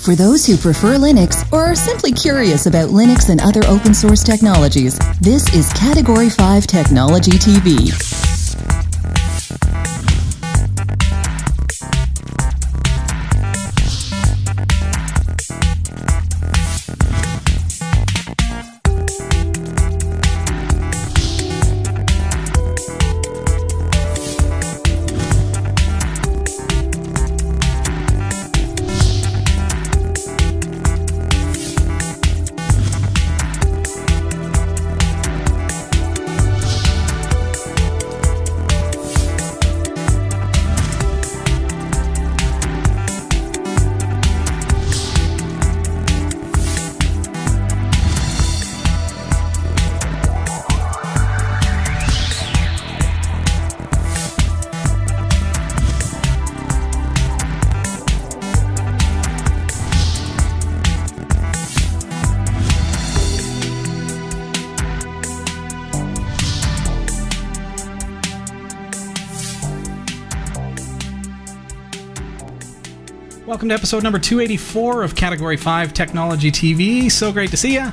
For those who prefer Linux or are simply curious about Linux and other open source technologies, this is Category 5 Technology TV. Welcome to episode number 284 of Category 5 Technology TV. So great to see ya.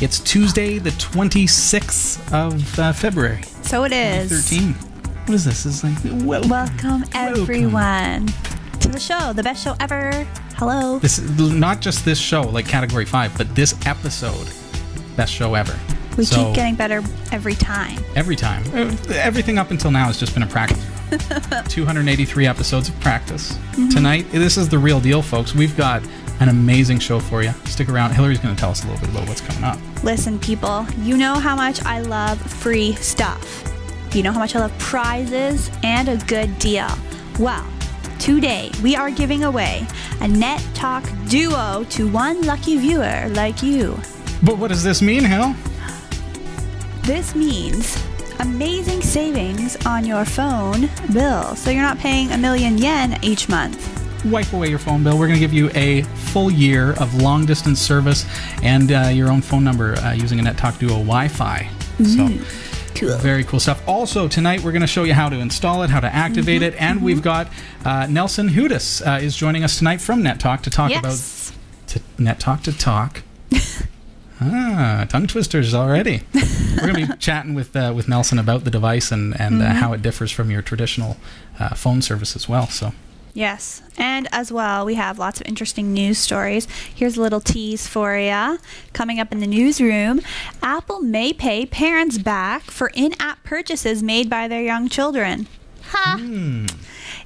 It's Tuesday, the 26th of February. So it is. 2013. What is this? It's like, welcome everyone to the show, the best show ever. Hello. This is not just this show, like Category 5, but this episode, best show ever. We keep getting better every time. Every time. Everything up until now has just been a practice. 283 episodes of practice. Mm-hmm. Tonight, this is the real deal, folks. We've got an amazing show for you. Stick around. Hillary's going to tell us a little bit about what's coming up. Listen, people, you know how much I love free stuff. You know how much I love prizes and a good deal. Well, today we are giving away a netTALK Duo to one lucky viewer like you. But what does this mean, Hill? This means amazing savings on your phone bill, so you're not paying 1,000,000 yen each month. Wipe away your phone bill. We're going to give you a full year of long-distance service and your own phone number using a netTALK Duo Wi-Fi. So, cool. Very cool stuff. Also, tonight we're going to show you how to install it, how to activate it, and we've got Nelson Hudes is joining us tonight from netTALK to talk about netTALK to talk. Tongue twisters already. We're going to be chatting with Nelson about the device and how it differs from your traditional phone service as well. So. Yes, and as well, we have lots of interesting news stories. Here's a little tease for you. Coming up in the newsroom, Apple may pay parents back for in-app purchases made by their young children. Ha!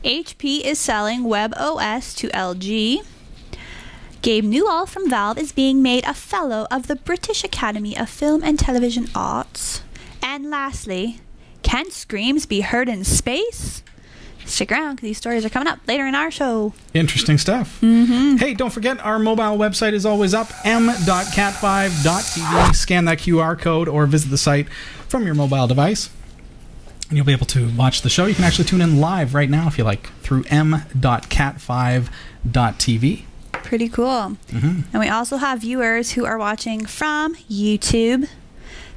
HP is selling WebOS to LG. Gabe Newell from Valve is being made a Fellow of the British Academy of Film and Television Arts. And lastly, can screams be heard in space? Stick around because these stories are coming up later in our show. Interesting stuff. Hey, don't forget our mobile website is always up, m.cat5.tv. Scan that QR code or visit the site from your mobile device. And you'll be able to watch the show. You can actually tune in live right now if you like through m.cat5.tv. Pretty cool. And we also have viewers who are watching from YouTube,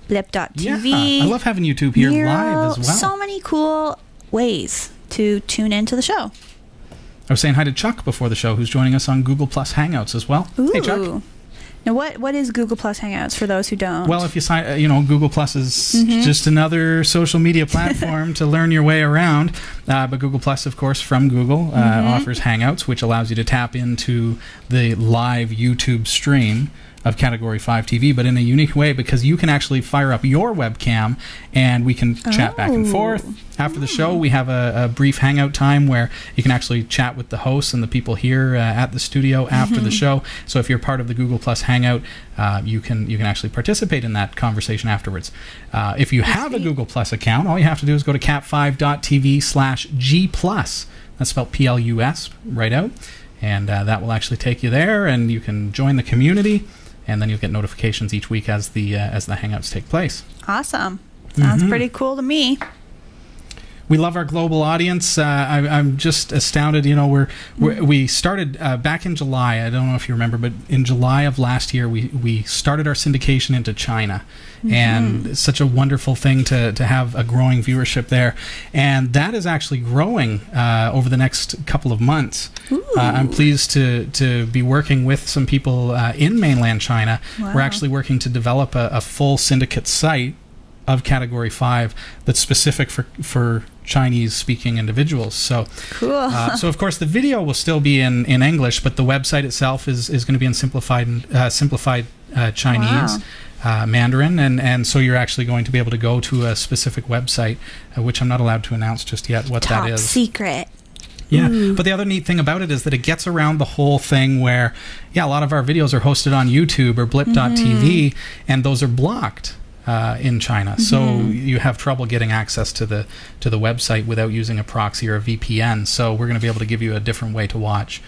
blip.tv. Yeah, I love having YouTube here live as well. So many cool ways to tune into the show. I was saying hi to Chuck before the show, who's joining us on Google Plus Hangouts as well. Ooh. Hey, Chuck. Now, what is Google Plus Hangouts for those who don't? Well, if you sign, Google Plus is just another social media platform to learn your way around. But Google Plus, of course, from Google, offers Hangouts, which allows you to tap into the live YouTube stream of Category 5 TV, but in a unique way because you can actually fire up your webcam and we can chat back and forth. After the show, we have a brief hangout time where you can actually chat with the hosts and the people here at the studio after the show. So if you're part of the Google Plus Hangout, you can actually participate in that conversation afterwards. If you have a Google Plus account, all you have to do is go to cat5.tv/G+. That's spelled Plus, right out. And that will actually take you there, and you can join the community. And then you'll get notifications each week as the Hangouts take place. Awesome. Sounds pretty cool to me. We love our global audience. I'm just astounded. You know, we started back in July. I don't know if you remember, but in July of last year, we started our syndication into China. And it's such a wonderful thing to have a growing viewership there. And that is actually growing over the next couple of months. I'm pleased to be working with some people in mainland China. Wow. We're actually working to develop a full syndicate site of Category 5 that's specific for Chinese-speaking individuals. So, cool. So of course the video will still be in English, but the website itself is going to be in simplified Chinese. Wow. Mandarin, and so you're actually going to be able to go to a specific website, which I'm not allowed to announce just yet what that is. Top secret. Yeah, Ooh. but the other neat thing about it is that it gets around the whole thing where, a lot of our videos are hosted on YouTube or blip.tv, and those are blocked in China. So you have trouble getting access to the website without using a proxy or a VPN. So we're going to be able to give you a different way to watch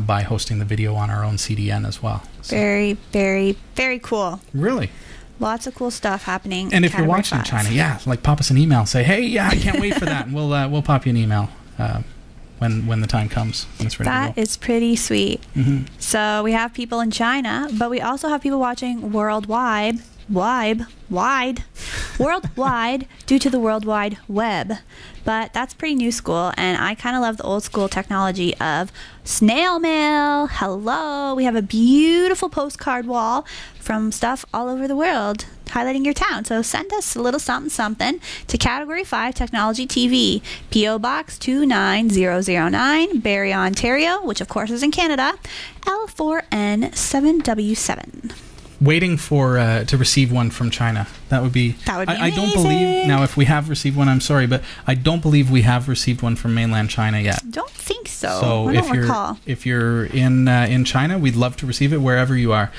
by hosting the video on our own CDN as well. So. Very, very, very cool. Really? Lots of cool stuff happening. And if you're watching in China, like pop us an email. Say, hey, I can't wait for that, and we'll pop you an email when the time comes, when it's ready to go. That is pretty sweet. So we have people in China, but we also have people watching worldwide due to the World Wide Web. But that's pretty new school, and I kind of love the old school technology of snail mail. Hello, we have a beautiful postcard wall from stuff all over the world highlighting your town. So send us a little something to Category 5 Technology TV, P.O. Box 29009, Barrie, Ontario, which of course is in Canada, L4N7W7. Waiting for to receive one from China. That would be I don't believe, now if we have received one, I'm sorry, but I don't believe we have received one from mainland China yet. Don't think so. So I don't recall. If you're in China, we'd love to receive it wherever you are.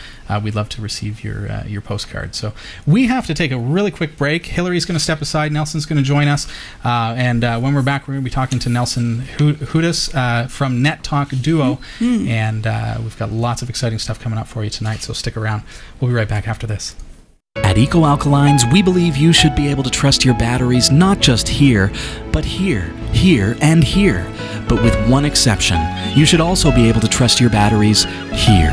We'd love to receive your postcard. So we have to take a really quick break. Hillary's going to step aside. Nelson's going to join us. And when we're back, we're going to be talking to Nelson Hudes from netTALK Duo. And we've got lots of exciting stuff coming up for you tonight, so stick around. We'll be right back after this. At Eco Alkalines, we believe you should be able to trust your batteries not just here, but here, and here. But with one exception, you should also be able to trust your batteries here.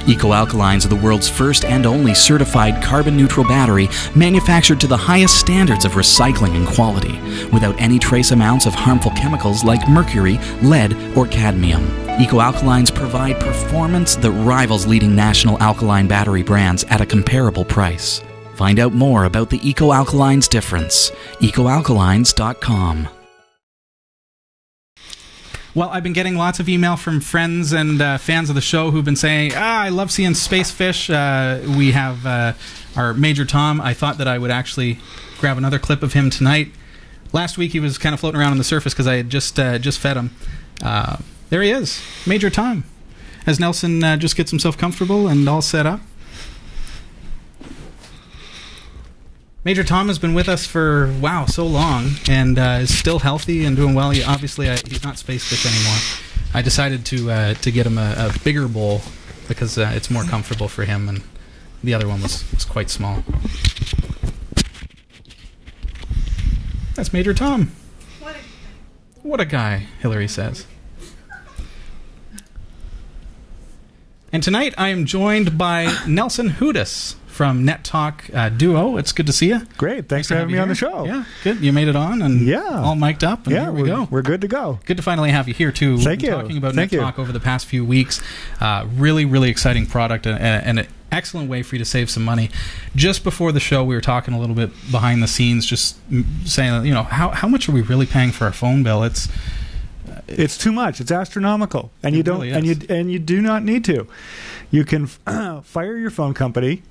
Eco Alkalines are the world's first and only certified carbon-neutral battery manufactured to the highest standards of recycling and quality, without any trace amounts of harmful chemicals like mercury, lead, or cadmium. Eco Alkalines provide performance that rivals leading national alkaline battery brands at a comparable price. Find out more about the Eco Alkalines difference. EcoAlkalines.com. Well, I've been getting lots of email from friends and fans of the show who've been saying, I love seeing space fish. We have our Major Tom. I thought that I would actually grab another clip of him tonight. Last week he was kind of floating around on the surface because I had just fed him. There he is, Major Tom, as Nelson just gets himself comfortable and all set up. Major Tom has been with us for, so long, and is still healthy and doing well. Obviously, he's not space fish anymore. I decided to get him a bigger bowl because it's more comfortable for him, and the other one was quite small. That's Major Tom. What a guy, Hillary says. And tonight I am joined by Nelson Hudes from netTALK Duo. It's good to see you. Great. Thanks for having me on the show. Yeah, good. You made it on and all mic'd up, and here we go. We're good to go. Good to finally have you here, too. Thank you. Talking about netTALK over the past few weeks. Really, really exciting product and an excellent way for you to save some money. Just before the show, we were talking a little bit behind the scenes, just saying, how much are we really paying for our phone bill? It's too much. It's astronomical, and you don't, really and you do not need to. You can fire your phone company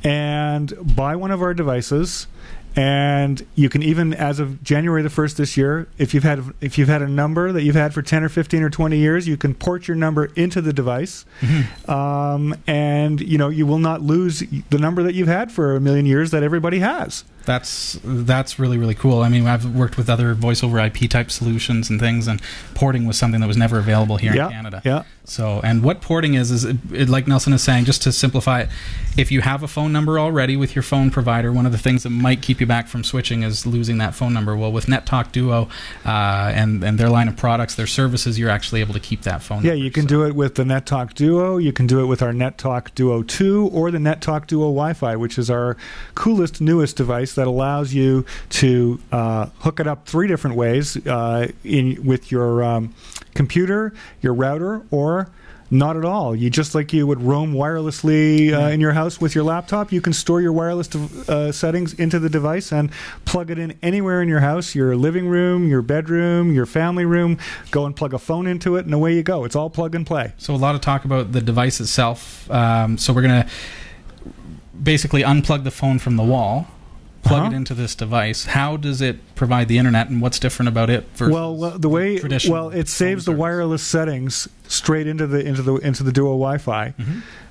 and buy one of our devices, and you can even, as of January the 1st this year, if you've had a number that you've had for 10 or 15 or 20 years, you can port your number into the device, and you will not lose the number that you've had for a million years that everybody has. That's really, really cool. I mean, I've worked with other voice over IP type solutions and things, and porting was something that was never available here in Canada. Yeah. So, and what porting is like Nelson is saying, just to simplify it, if you have a phone number already with your phone provider, one of the things that might keep you back from switching is losing that phone number. Well, with netTALK Duo and their line of products, their services, you're actually able to keep that phone number. Yeah, you can do it with the netTALK Duo. You can do it with our netTALK Duo 2 or the netTALK Duo Wi-Fi, which is our coolest, newest device that allows you to hook it up 3 different ways with your computer, your router, or not at all. Just like you would roam wirelessly in your house with your laptop, you can store your wireless settings into the device and plug it in anywhere in your house, your living room, your bedroom, your family room. Go and plug a phone into it, and away you go. It's all plug and play. So a lot of talk about the device itself. So we're going to basically unplug the phone from the wall, plug it into this device. How does it provide the internet, and what's different about it versus traditional? It saves the wireless settings straight into the Duo Wi-Fi,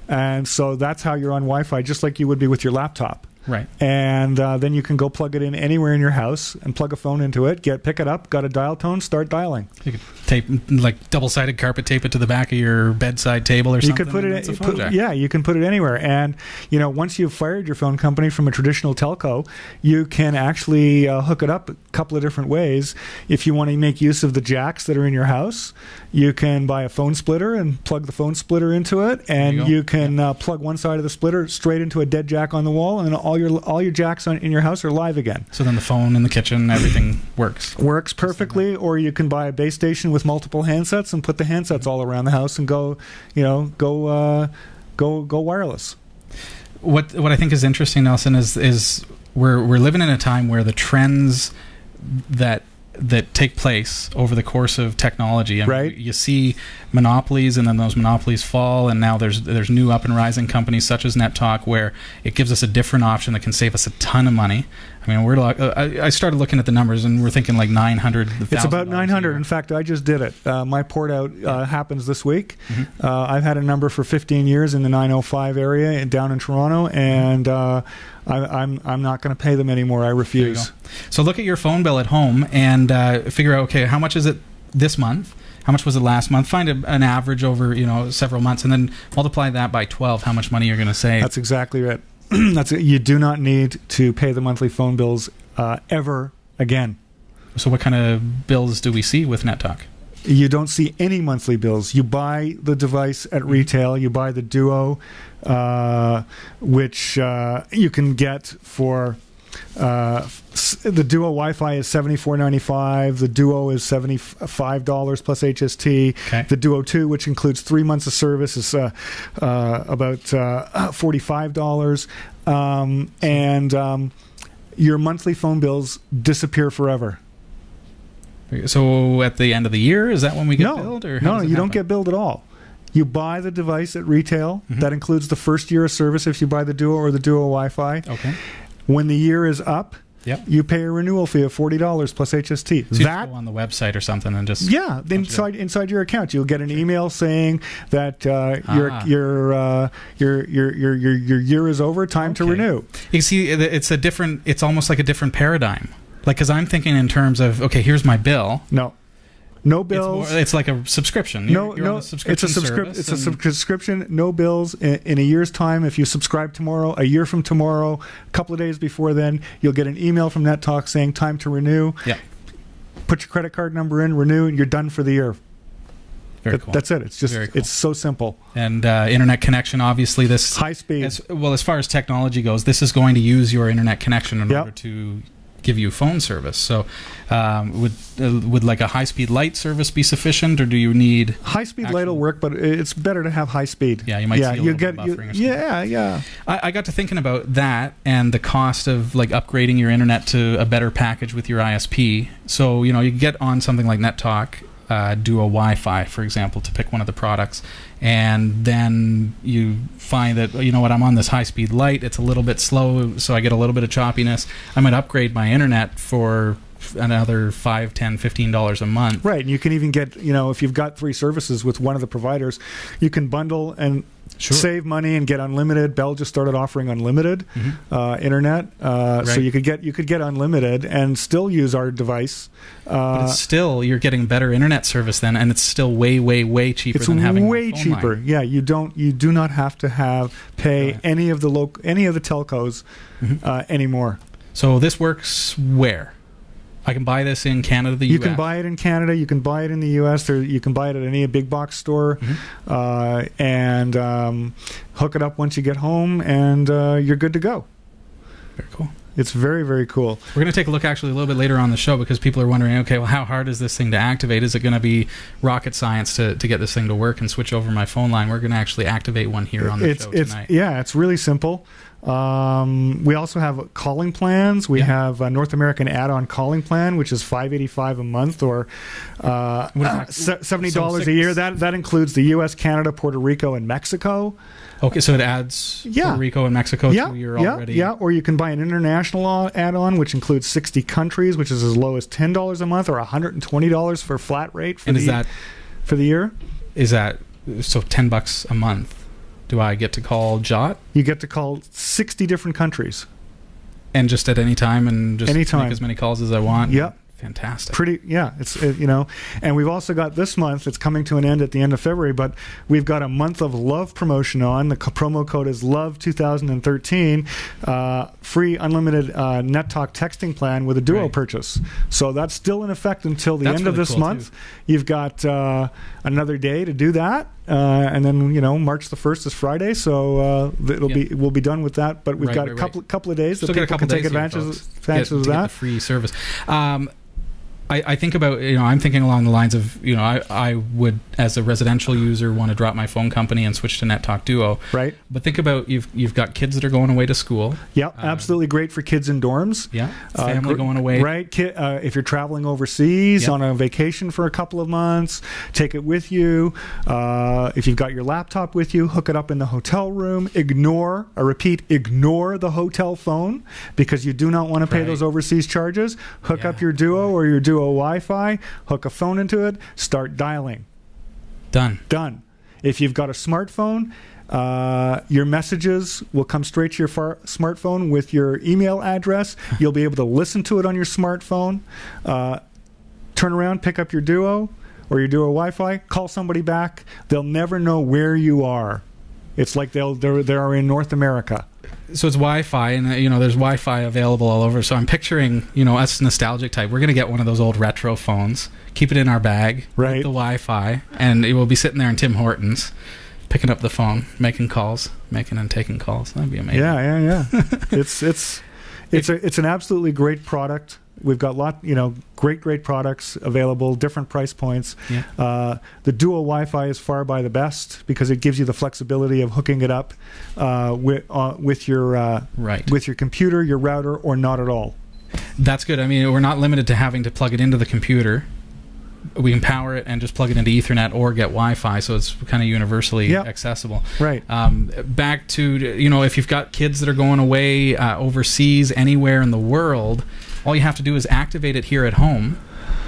and so that's how you're on Wi-Fi, just like you would be with your laptop. Right. And then you can go plug it in anywhere in your house and plug a phone into it, pick it up, got a dial tone, start dialing. You could tape, like double-sided carpet tape it to the back of your bedside table or something. You could put it you can put it anywhere. And once you've fired your phone company from a traditional telco, you can actually hook it up a couple of different ways. If you want to make use of the jacks that are in your house, you can buy a phone splitter and plug the phone splitter into it, and you can plug one side of the splitter straight into a dead jack on the wall, and all your jacks in your house are live again. So then the phone in the kitchen, everything works perfectly. Or you can buy a base station with multiple handsets and put the handsets all around the house and go wireless. What I think is interesting, Nelson, is we're living in a time where the trends that take place over the course of technology. I mean, you see monopolies, and then those monopolies fall, and now there's new up and rising companies such as netTALK, where it gives us a different option that can save us a ton of money. I mean, I started looking at the numbers, and we're thinking like $900,000. It's about 900. In fact, I just did it. My port out happens this week. I've had a number for 15 years in the 905 area down in Toronto, and I'm not going to pay them anymore. I refuse. So look at your phone bill at home and figure out, okay, how much is it this month? How much was it last month? Find an average over several months, and then multiply that by 12. How much money you're going to save? That's exactly it. You do not need to pay the monthly phone bills ever again. So what kind of bills do we see with netTALK? You don't see any monthly bills. You buy the device at retail. You buy the Duo, which you can get for the Duo Wi-Fi is $74.95. The Duo is $75 plus HST. Okay. The Duo 2, which includes 3 months of service, is about $45. And your monthly phone bills disappear forever. So at the end of the year, is that when we get billed? Or no, you don't get billed at all. You buy the device at retail. That includes the first year of service if you buy the Duo or the Duo Wi-Fi. Okay. When the year is up, you pay a renewal fee of $40 plus HST. So you just go on the website or something and just inside your account, you'll get an email saying that your year is over. Time to renew. You see, it's almost like a different paradigm. Like, because I'm thinking in terms of, okay, here's my bill. No bills. It's like a subscription. You're on a subscription it's a subscription. No bills. In a year's time, if you subscribe tomorrow, a year from tomorrow, a couple of days before then, you'll get an email from netTALK saying time to renew. Yeah. Put your credit card number in, renew, and you're done for the year. Very cool. That's it. It's just it's so simple. And internet connection, obviously, this high speed. As far as technology goes, this is going to use your internet connection in order to give you phone service. So would like a high-speed light service be sufficient, or do you need high-speed light will work, but it's better to have high speed. Yeah, you might see a little bit of buffering or something. I got to thinking about that and the cost of like upgrading your internet to a better package with your ISP. So you get on something like netTALK, Duo Wi-Fi, for example, to pick one of the products, and then you find that I'm on this high-speed light, it's a little bit slow, so I get a little bit of choppiness. I might upgrade my internet for another $5, $10, $15 a month. Right, and you can even get, if you've got 3 services with one of the providers, you can bundle and save money and get unlimited. Bell just started offering unlimited internet, so you could get unlimited and still use our device. But it's still, you're getting better internet service then, and it's still way, way, way cheaper than having way a phone cheaper. line. Yeah, you do not have to pay any of the telcos anymore. So this works where? I can buy this in Canada, the U.S. You can buy it in Canada. You can buy it in the U.S. You can buy it at any big box store, and hook it up once you get home, and you're good to go. Very cool. It's very, very cool. We're going to take a look actually a little bit later on the show, because people are wondering, okay, well, how hard is this thing to activate? Is it going to be rocket science to get this thing to work and switch over my phone line? We're going to actually activate one here on the show tonight. Yeah, it's really simple. We also have calling plans. We have a North American add-on calling plan, which is $5.85 a month, or $70 a year. That includes the U.S., Canada, Puerto Rico, and Mexico. Okay, so it adds Puerto Rico and Mexico to your already... Yeah, or you can buy an international add-on, which includes 60 countries, which is as low as $10 a month, or $120 for flat rate for the year. Is that... So $10 a month. Do I get to call Jot? You get to call 60 different countries. And just at any time, and just make as many calls as I want? Yep. Fantastic. And we've also got this month, it's coming to an end at the end of February, but we've got a month of love promotion on. The promo code is LOVE2013, free unlimited netTALK texting plan with a Duo purchase. So that's still in effect until the end of this month. You've got another day to do that. And then March the 1st is Friday, so we'll be done with that. But we've got a couple of days that people can take advantage of that. The free service. I think about, I'm thinking along the lines of, I would, as a residential user, want to drop my phone company and switch to netTALK Duo. Right. But think about, you've got kids that are going away to school. Yeah, absolutely great for kids in dorms. Yeah, family going away. Right. If you're traveling overseas on a vacation for a couple of months, take it with you. If you've got your laptop with you, hook it up in the hotel room. Ignore the hotel phone, because you do not want to pay those overseas charges. Hook up your Duo or your Duo Wi-Fi, hook a phone into it, start dialing. Done. If you've got a smartphone, your messages will come straight to your smartphone with your email address. You'll be able to listen to it on your smartphone. Turn around, pick up your Duo or your Duo Wi-Fi, call somebody back. They'll never know where you are. It's like they're in North America. So it's Wi-Fi, and there's Wi-Fi available all over. So I'm picturing, us nostalgic type. We're gonna get one of those old retro phones, keep it in our bag, with the Wi-Fi, and it will be sitting there in Tim Hortons, picking up the phone, making and taking calls. That'd be amazing. Yeah. It's an absolutely great product. We've got great products available, different price points. Yeah. The Duo Wi-Fi is far by the best, because it gives you the flexibility of hooking it up with your computer, your router, or not at all. That's good. I mean, we're not limited to having to plug it into the computer. We can power it and just plug it into Ethernet or get Wi-Fi, so it's kind of universally accessible. Right. Back to, if you've got kids that are going away overseas, anywhere in the world, all you have to do is activate it here at home,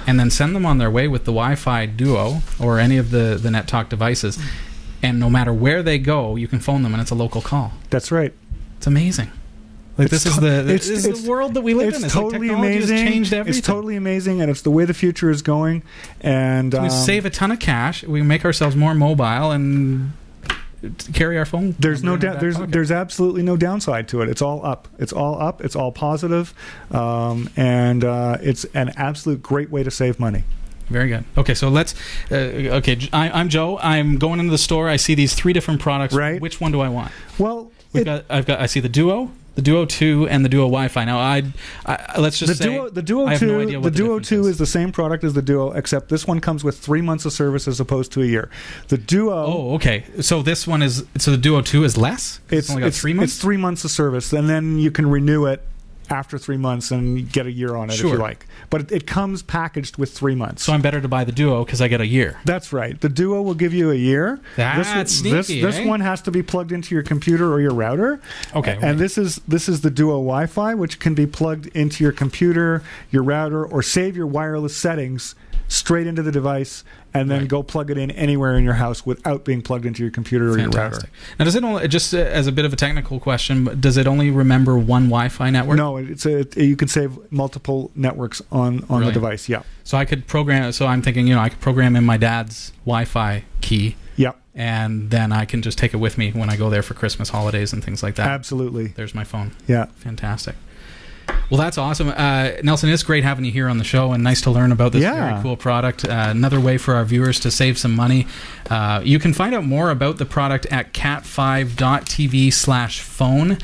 and then send them on their way with the Wi-Fi Duo or any of the netTALK devices. And no matter where they go, you can phone them, and it's a local call. That's right. It's amazing. This is the world that we live in. It's totally amazing. Has changed everything. It's totally amazing, and it's the way the future is going. And we save a ton of cash. We make ourselves more mobile and carry our phone. There's absolutely no downside to it. It's all up. It's all positive, and it's an absolute great way to save money. Very good. Okay, so let's. I'm Joe. I'm going into the store. I see these 3 different products. Right. Which one do I want? Well, I see the Duo, the Duo 2, and the Duo Wi-Fi. Now, let's just say the Duo 2. The Duo 2 is the same product as the Duo, except this one comes with 3 months of service as opposed to a year. The Duo. Oh, okay. So this one is. So the Duo 2 is less. It's only got 3 months. It's 3 months of service, and then you can renew it after 3 months and get a year on it if you like. But it comes packaged with 3 months. So I'm better to buy the Duo because I get a year. That's right. The Duo will give you a year. That's sneaky, this one has to be plugged into your computer or your router. Okay. And this is the Duo Wi-Fi, which can be plugged into your computer, your router, or save your wireless settings straight into the device and then go plug it in anywhere in your house without being plugged into your computer or your router. Now, does it only, just as a bit of a technical question, does it only remember one Wi-Fi network? No, you can save multiple networks on the device. Yeah. So I could program. So I'm thinking, I could program in my dad's Wi-Fi key. Yep. And then I can just take it with me when I go there for Christmas holidays and things like that. Absolutely. There's my phone. Yeah. Fantastic. Well, that's awesome. Nelson, it's great having you here on the show, and nice to learn about this very cool product. Another way for our viewers to save some money. You can find out more about the product at cat5.tv/phone.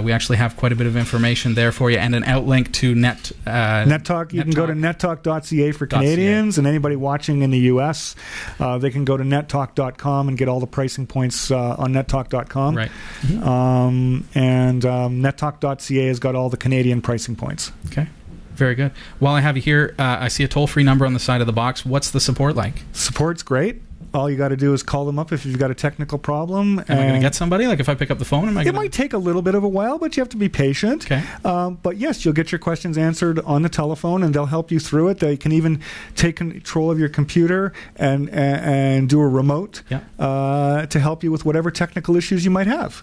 We actually have quite a bit of information there for you, and an outlink to netTALK. You can go to netTALK.ca for Canadians, and anybody watching in the U.S., they can go to netTALK.com and get all the pricing points on netTALK.com. Right. And netTALK.ca has got all the Canadian pricing points. Okay. Very good. While I have you here, I see a toll-free number on the side of the box. What's the support like? Support's great. All you got to do is call them up if you've got a technical problem. Am I going to get somebody? Like if I pick up the phone, it might take a little bit of a while, but you have to be patient. Okay. But yes, you'll get your questions answered on the telephone, and they'll help you through it. They can even take control of your computer and do a remote to help you with whatever technical issues you might have.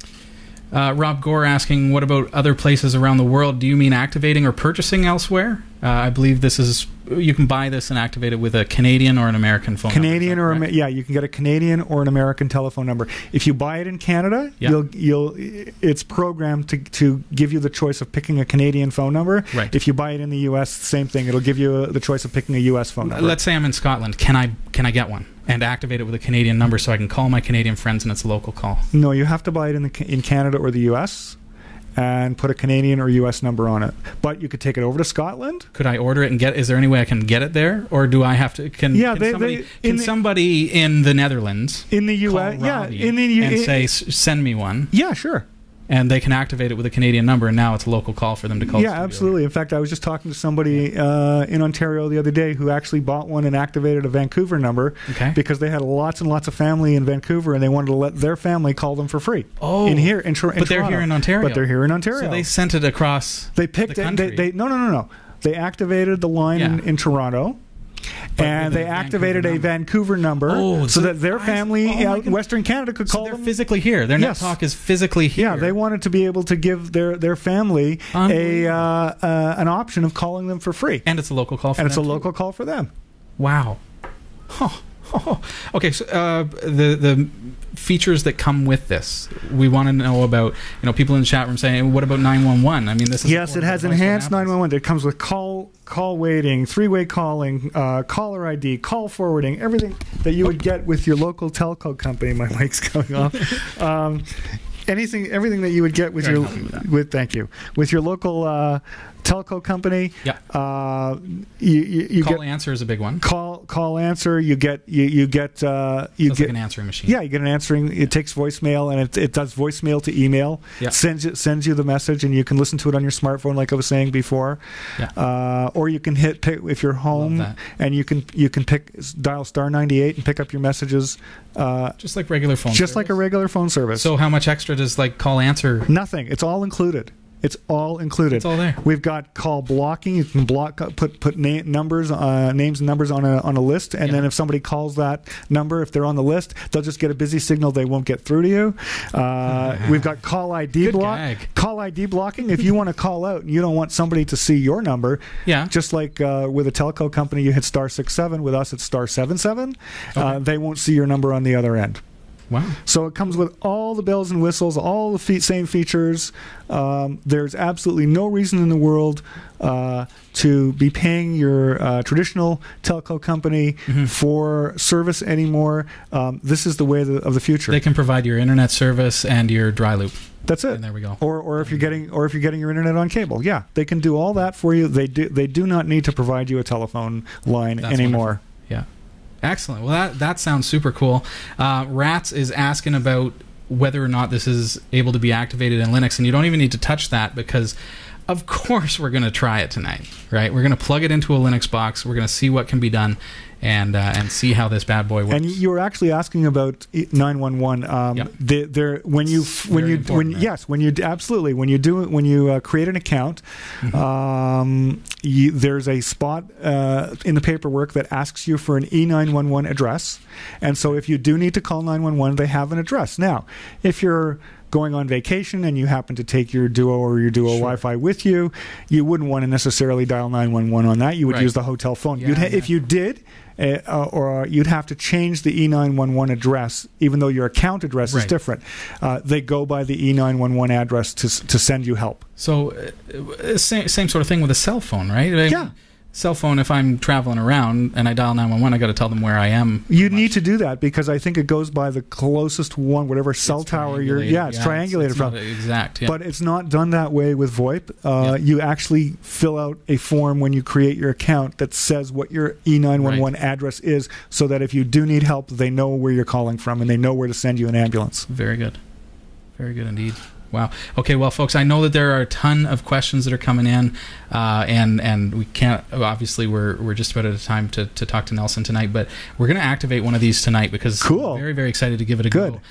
Rob Gore asking, what about other places around the world? Do you mean activating or purchasing elsewhere? I believe you can buy this and activate it with a Canadian or an American phone number. You can get a Canadian or an American telephone number. If you buy it in Canada, it's programmed to give you the choice of picking a Canadian phone number. Right. If you buy it in the US, same thing. It'll give you the choice of picking a US phone number. Let's say I'm in Scotland. Can I get one and activate it with a Canadian number so I can call my Canadian friends and it's a local call? No, you have to buy it in Canada or the US and put a Canadian or US number on it. But you could take it over to Scotland. Could I order it and is there any way I can get it there? Or do I have to, can somebody in the Netherlands in the US and say, send me one? Yeah, sure. And they can activate it with a Canadian number, and now it's a local call for them to call. Yeah, absolutely. In fact, I was just talking to somebody in Ontario the other day who actually bought one and activated a Vancouver number because they had lots and lots of family in Vancouver, and they wanted to let their family call them for free. Oh, in Toronto. But they're here in Ontario. But they're here in Ontario. So they sent it across. They picked the country. No. They activated the line in Toronto. And they activated a Vancouver number so that their family out in Western Canada could call them. They're physically here. Their netTALK is physically here. Yeah, they wanted to be able to give their family an option of calling them for free. And it's a local call for them. And it's a local call for them. Wow. Okay, so the features that come with this, we want to know about. People in the chat room saying, "What about 911?" I mean, this is it has enhanced 911. It comes with call waiting, three-way calling, caller ID, call forwarding, everything that you would get with your local telco company. My mic's going off. Everything that you would get with with your local telco company. Yeah. You call answer is a big one. Call answer. You get like an answering machine. Yeah, you get an answering. It takes voicemail and it does voicemail to email. Yeah. Sends you the message and you can listen to it on your smartphone, like I was saying before. Yeah. Or you can pick if you're home and you can dial *98 and pick up your messages. Just like regular phone. Just like a regular phone service. So how much extra does call answer? Nothing. It's all included. It's all included. It's all there. We've got call blocking. You can put names and numbers on a list, and then if somebody calls that number, if they're on the list, they'll just get a busy signal. They won't get through to you. We've got call ID Call ID blocking. If you want to call out and you don't want somebody to see your number, just like with a telco company, you hit *67. With us, it's *77. They won't see your number on the other end. Wow. So it comes with all the bells and whistles, all the same features. There's absolutely no reason in the world to be paying your traditional telco company for service anymore. This is the way of the future. They can provide your internet service and your dry loop. That's it. And there we go. Or if you're getting your internet on cable, they can do all that for you. They do not need to provide you a telephone line anymore. Wonderful. Yeah. Excellent. Well, that sounds super cool. Rats is asking about whether or not this is able to be activated in Linux, and you don't even need to touch that because of course we're going to try it tonight, right? We're going to plug it into a Linux box. We're going to see what can be done and see how this bad boy works. And you were actually asking about 911. When you create an account, there's a spot in the paperwork that asks you for an E911 address, and so if you do need to call 911, they have an address. Now, if you're going on vacation and you happen to take your Duo or your Duo Wi-Fi with you, you wouldn't want to necessarily dial 911 on that. You would use the hotel phone. If you did, or you'd have to change the E911 address, even though your account address is different. They go by the E911 address to send you help. So same sort of thing with a cell phone, right? Yeah. Cell phone, if I'm traveling around and I dial 911, I got to tell them where I am. You need to do that because I think it goes by the closest one, whatever cell tower you're. Yeah, it's triangulated from. Exact. Yeah. But it's not done that way with VoIP. You actually fill out a form when you create your account that says what your E911 address is, so that if you do need help, they know where you're calling from and they know where to send you an ambulance. Very good. Very good indeed. Wow. Okay, well, folks, I know that there are a ton of questions that are coming in, and we can't, obviously, we're just about out of time to talk to Nelson tonight, but we're going to activate one of these tonight because I'm very, very excited to give it a go.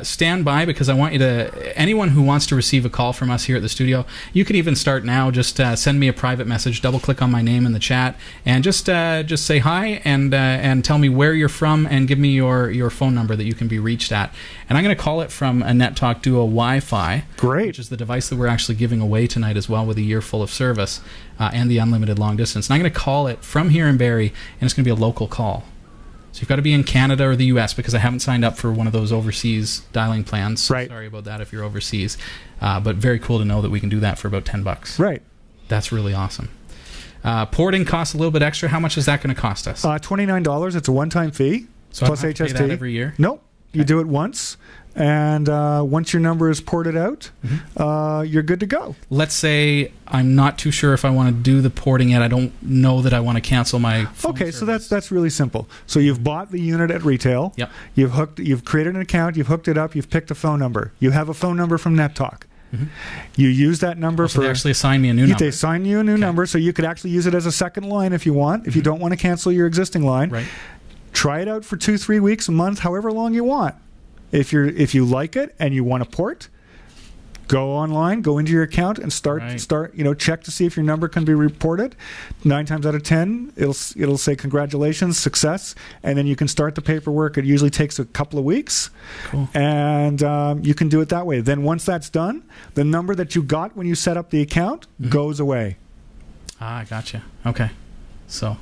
Stand by, because I want you to, anyone who wants to receive a call from us here at the studio, you can even start now. Just send me a private message, double-click on my name in the chat, and just say hi and tell me where you're from and give me your phone number that you can be reached at. And I'm going to call it from a netTALK Duo Wi-Fi. Great. Which is the device that we're actually giving away tonight as well, with a year full of service and the unlimited long distance. And I'm going to call it from here in Barrie, and it's going to be a local call. So you've got to be in Canada or the US, because I haven't signed up for one of those overseas dialing plans. So sorry about that if you're overseas. But very cool to know that we can do that for about $10. Right. That's really awesome. Porting costs a little bit extra. How much is that going to cost us? $29. It's a one-time fee. So plus I don't have to HST. pay that every year? Nope. You do it once, and once your number is ported out, you're good to go. Let's say I'm not too sure if I want to do the porting yet. I don't know that I want to cancel my phone service. So that's really simple. So you've bought the unit at retail. Yep. You've created an account. You've hooked it up. You've picked a phone number. You have a phone number from netTALK. You use that number so they actually assign me a new number. They assign you a new number, so you could actually use it as a second line if you want. If you don't want to cancel your existing line. Right. Try it out for 2-3 weeks, a month, however long you want. If you like it and you want to port, go online, go into your account, and start. Check to see if your number can be reported. 9 times out of 10, it'll say congratulations, success, and then you can start the paperwork. It usually takes a couple of weeks, and you can do it that way. Then once that's done, the number that you got when you set up the account goes away. I gotcha. Okay, so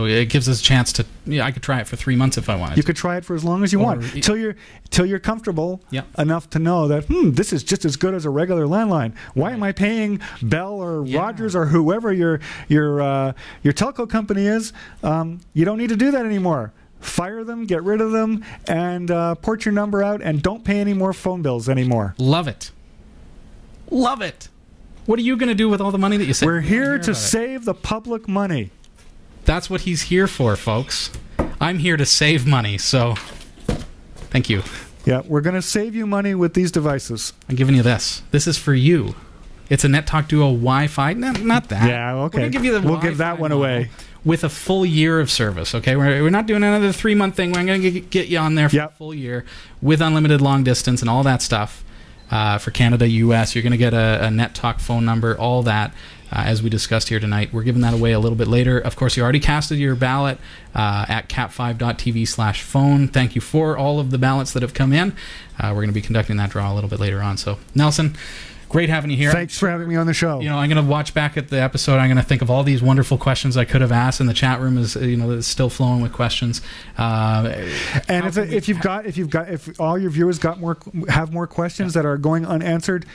it gives us a chance to. I could try it for 3 months if I wanted. You could try it for as long as you want, till you're comfortable enough to know that this is just as good as a regular landline. Why am I paying Bell or Rogers or whoever your telco company is? You don't need to do that anymore. Fire them, get rid of them, and port your number out, and don't pay any more phone bills anymore. Love it. Love it. What are you going to do with all the money that you save? We're here to save the public money. That's what he's here for, folks. I'm here to save money, so thank you. Yeah, we're going to save you money with these devices. I'm giving you this. This is for you. It's a netTALK Duo Wi-Fi. Not that. Yeah, okay. We're going to give you the We'll give that one away. With a full year of service, okay? We're not doing another 3-month thing. We're going to get you on there for a full year with unlimited long distance and all that stuff. For Canada, US, you're going to get a netTALK phone number, all that. As we discussed here tonight. We're giving that away a little bit later. Of course, you already casted your ballot at cat5.tv/phone. Thank you for all of the ballots that have come in. We're going to be conducting that draw a little bit later on. So, Nelson, great having you here. Thanks for having me on the show. I'm going to watch back at the episode. I'm going to think of all these wonderful questions I could have asked, and the chat room is, it's still flowing with questions. And if all your viewers have more questions that are going unanswered,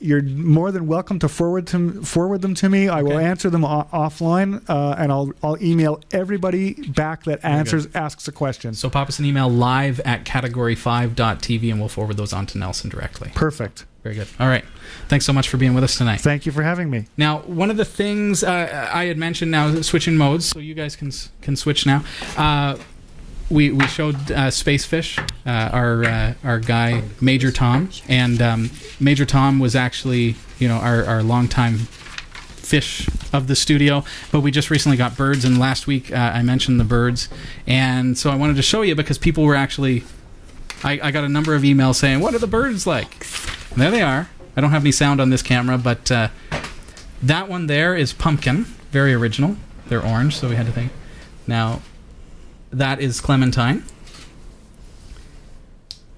you're more than welcome to forward them to me. I will answer them offline, and I'll email everybody back that asks a question. So pop us an email live at category5.tv, and we'll forward those on to Nelson directly. Perfect. Very good. All right. Thanks so much for being with us tonight. Thank you for having me. Now, one of the things I had mentioned now, switching modes, so you guys can switch now. We showed Spacefish, our guy, Major Tom. And Major Tom was actually, our longtime fish of the studio, but we just recently got birds, and last week I mentioned the birds, and so I wanted to show you because people were actually, I got a number of emails saying, what are the birds like? And there they are. I don't have any sound on this camera, but that one there is pumpkin, very original. They're orange, so we had to think. Now, that is clementine.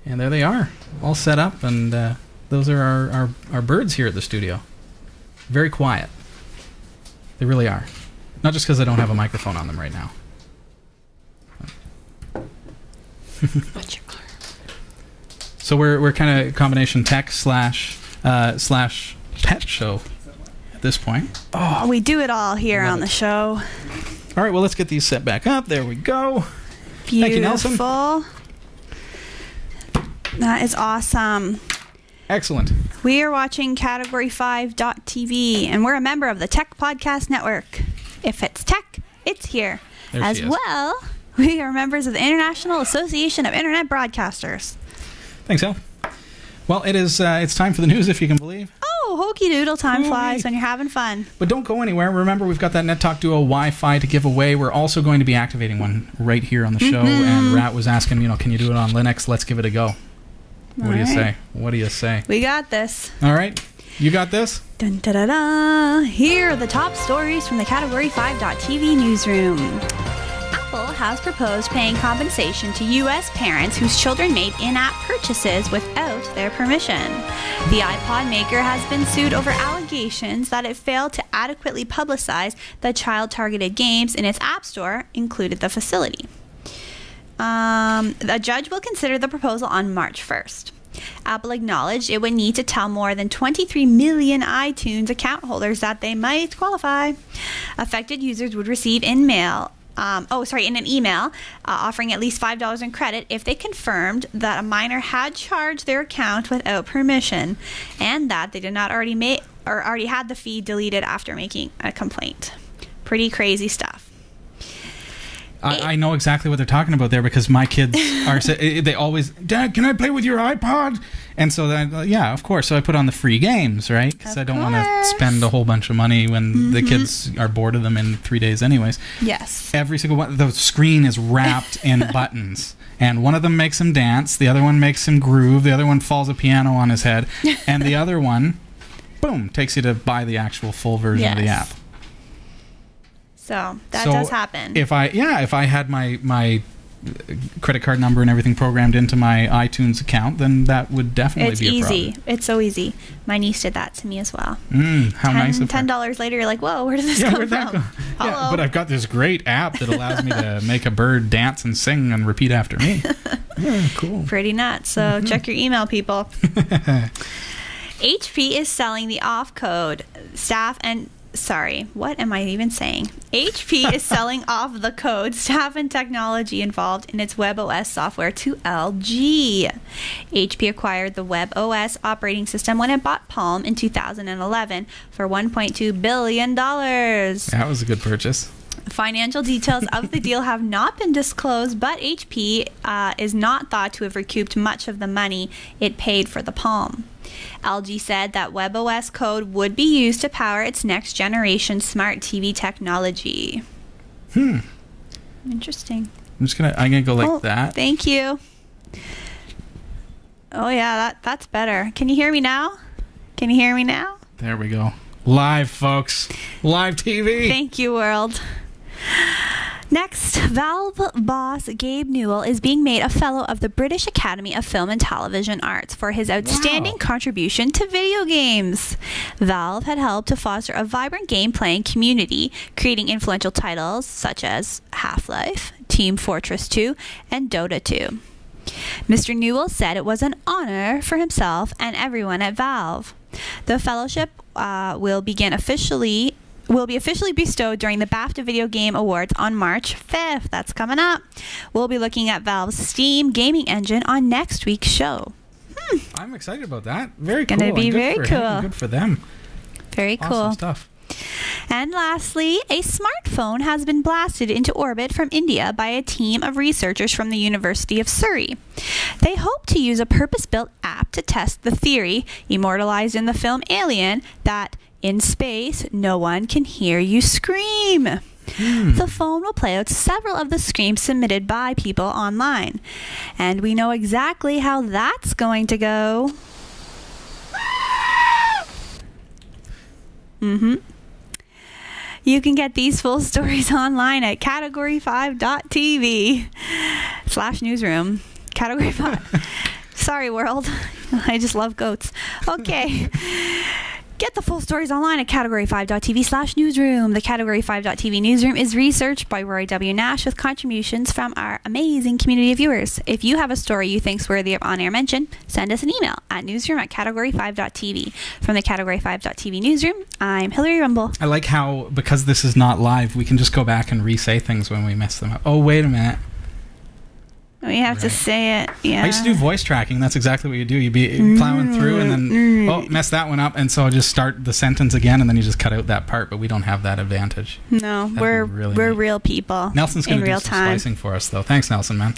And there they are, all set up, and those are our birds here at the studio. Very quiet. They really are. Not just because I don't have a microphone on them right now. What's your arm? So we're kind of combination tech slash pet show at this point. Oh, we do it all here on the show. All right, well, let's get these set back up. There we go. Beautiful. Thank you, Nelson. That is awesome. Excellent. We are watching Category5.tv, and we're a member of the Tech Podcast Network. If it's tech, it's here. There As she is. well, we are members of the International Association of Internet Broadcasters. Thanks, Al. Well, it's time for the news, if you can believe. Oh, hokey doodle, time Hooey. flies when you're having fun. But don't go anywhere. Remember, we've got that netTALK Duo Wi-Fi to give away. We're also going to be activating one right here on the show. And Rat was asking, can you do it on Linux? Let's give it a go. What do you say? What do you say? We got this. All right. You got this? Dun, da, da, da. Here are the top stories from the Category5.tv newsroom. Apple has proposed paying compensation to U.S. parents whose children made in-app purchases without their permission. The iPod maker has been sued over allegations that it failed to adequately publicize the child-targeted games in its App Store included the facility. A judge will consider the proposal on March 1st. Apple acknowledged it would need to tell more than 23 million iTunes account holders that they might qualify. Affected users would receive in an email offering at least $5 in credit if they confirmed that a minor had charged their account without permission and that they did not already had the feed deleted after making a complaint. Pretty crazy stuff. I know exactly what they're talking about there because my kids they always, Dad, can I play with your iPod? And so then, yeah, of course. So I put on the free games, right? Because I don't want to spend a whole bunch of money when the kids are bored of them in 3 days anyways. Yes. Every single one, the screen is wrapped in buttons. And one of them makes him dance. The other one makes him groove. The other one falls a piano on his head. And the other one, boom, takes you to buy the actual full version of the app. So that does happen. If I had my credit card number and everything programmed into my iTunes account, then that would definitely be a problem. It's so easy. My niece did that to me as well. How nice of her. $10 later, you're like, whoa, where did this come from? Yeah, but I've got this great app that allows me to make a bird dance and sing and repeat after me. Yeah, cool. Pretty nuts. So check your email, people. HP is selling the off-code what am I even saying? HP is selling off the code, staff, and technology involved in its WebOS software to LG. HP acquired the WebOS operating system when it bought Palm in 2011 for $1.2 billion. That was a good purchase. Financial details of the deal have not been disclosed, but HP is not thought to have recouped much of the money it paid for the Palm. LG said that WebOS code would be used to power its next generation smart TV technology. Interesting. I'm gonna go like that. Thank you. Oh yeah, that's better. Can you hear me now? There we go. Live, folks. Live TV. Thank you, world. Next, Valve boss Gabe Newell is being made a Fellow of the British Academy of Film and Television Arts for his outstanding contribution to video games. Valve had helped to foster a vibrant game-playing community, creating influential titles such as Half-Life, Team Fortress 2, and Dota 2. Mr. Newell said it was an honor for himself and everyone at Valve. The fellowship will be officially bestowed during the BAFTA Video Game Awards on March 5th. That's coming up. We'll be looking at Valve's Steam gaming engine on next week's show. I'm excited about that. Very cool. Gonna be very cool. Good for them. Very cool. Awesome stuff. And lastly, a smartphone has been blasted into orbit from India by a team of researchers from the University of Surrey. They hope to use a purpose-built app to test the theory, immortalized in the film Alien, that In space, no one can hear you scream. The phone will play out several of the screams submitted by people online. And we know exactly how that's going to go. You can get these full stories online at category5.tv/newsroom. Category 5. Sorry, world. I just love goats. Okay. Get the full stories online at category5.tv/newsroom. The category5.tv newsroom is researched by Rory W. Nash with contributions from our amazing community of viewers. If you have a story you think's worthy of on-air mention, send us an email at newsroom@category5.tv. From the category5.tv newsroom, I'm Hillary Rumble. I like how, because this is not live, we can just go back and re-say things when we mess them up. Oh, wait a minute. We have to say it. Yeah. I used to do voice tracking. That's exactly what you do. You'd be plowing through and then, oh, mess that one up. And so I just start the sentence again and then you just cut out that part. But we don't have that advantage. No, we're real people. Nelson's going to do some splicing for us, though. Thanks, Nelson, man.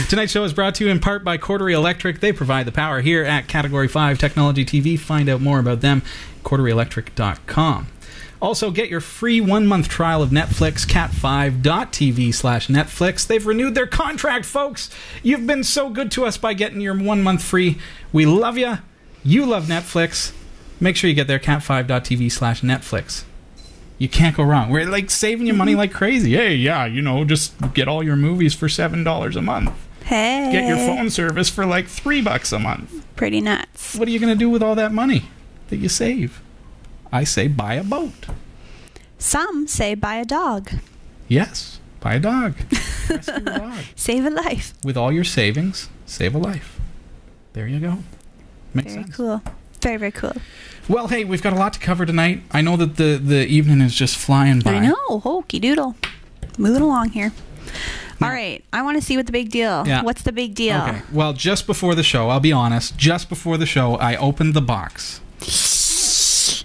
Tonight's show is brought to you in part by Cordery Electric. They provide the power here at Category 5 Technology TV. Find out more about them, corderyelectric.com. Also, get your free 1-month trial of Netflix, cat5.tv/Netflix. They've renewed their contract, folks. You've been so good to us by getting your 1 month free. We love you. You love Netflix. Make sure you get there, cat5.tv/Netflix. You can't go wrong. We're like saving you money like crazy. Hey, yeah, you know, just get all your movies for $7 a month. Hey. Get your phone service for like $3 a month. Pretty nuts. What are you going to do with all that money that you save? I say buy a boat. Some say buy a dog. Yes, buy a dog. Rescue a dog. Save a life. With all your savings, save a life. There you go. Makes sense. Very cool. Very, very cool. Well, hey, we've got a lot to cover tonight. I know that the evening is just flying by. I know. Hokey doodle. Moving along here. All right. I want to see what the big deal. Yeah. What's the big deal? Okay. Well, just before the show, I'll be honest, just before the show, I opened the box.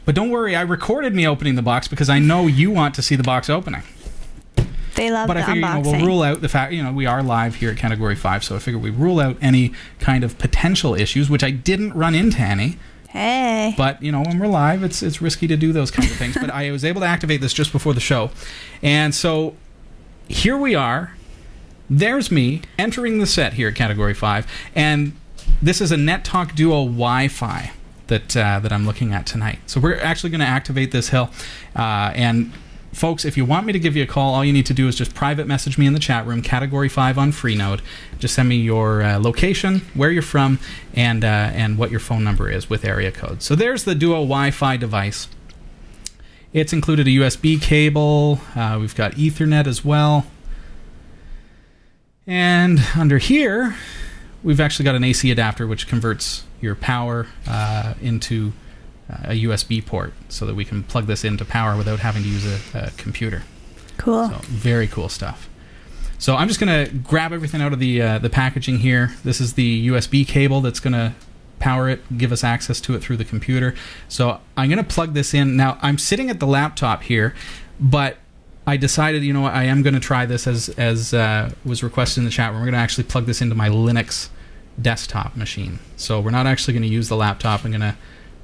But don't worry, I recorded me opening the box because I know you want to see the box opening. They love but the I figure, unboxing. we'll rule out the fact, we are live here at Category 5, so I figure we rule out any kind of potential issues, which I didn't run into any. Hey. But, when we're live, it's risky to do those kinds of things. But I was able to activate this just before the show. And so here we are. There's me entering the set here at Category 5. And this is a netTALK Duo Wi-Fi that I'm looking at tonight. So we're actually going to activate this hill. And folks, if you want me to give you a call, all you need to do is just private message me in the chat room, Category 5 on Freenode. Just send me your location, where you're from, and what your phone number is with area code. So there's the Duo Wi-Fi device. It's included a USB cable. We've got Ethernet as well. And under here, we've actually got an AC adapter which converts your power into a USB port so that we can plug this into power without having to use a computer. Cool. So very cool stuff. So I'm just going to grab everything out of the packaging here. This is the USB cable that's going to power it, give us access to it through the computer. So I'm going to plug this in. Now, I'm sitting at the laptop here, but I decided, I am going to try this as was requested in the chat room. We're going to actually plug this into my Linux desktop machine. So we're not actually going to use the laptop. I'm going to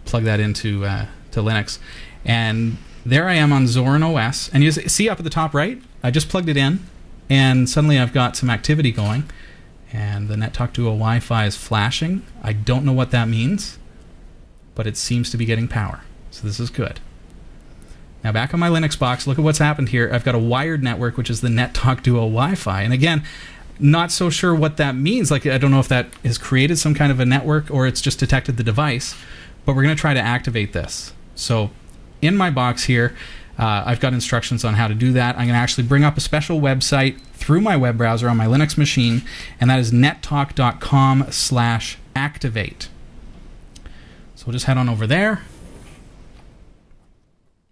plug that into to Linux. And there I am on Zorin OS. And you see up at the top right, I just plugged it in, and suddenly I've got some activity going. And the netTALK Duo Wi-Fi is flashing. I don't know what that means, but it seems to be getting power. So this is good. Now back on my Linux box, look at what's happened here. I've got a wired network, which is the netTALK Duo Wi-Fi. And again, not so sure what that means. Like, I don't know if that has created some kind of a network or it's just detected the device. But we're going to try to activate this. So in my box here, I've got instructions on how to do that. I'm going to actually bring up a special website through my web browser on my Linux machine, and that is nettalk.com/activate. So we'll just head on over there.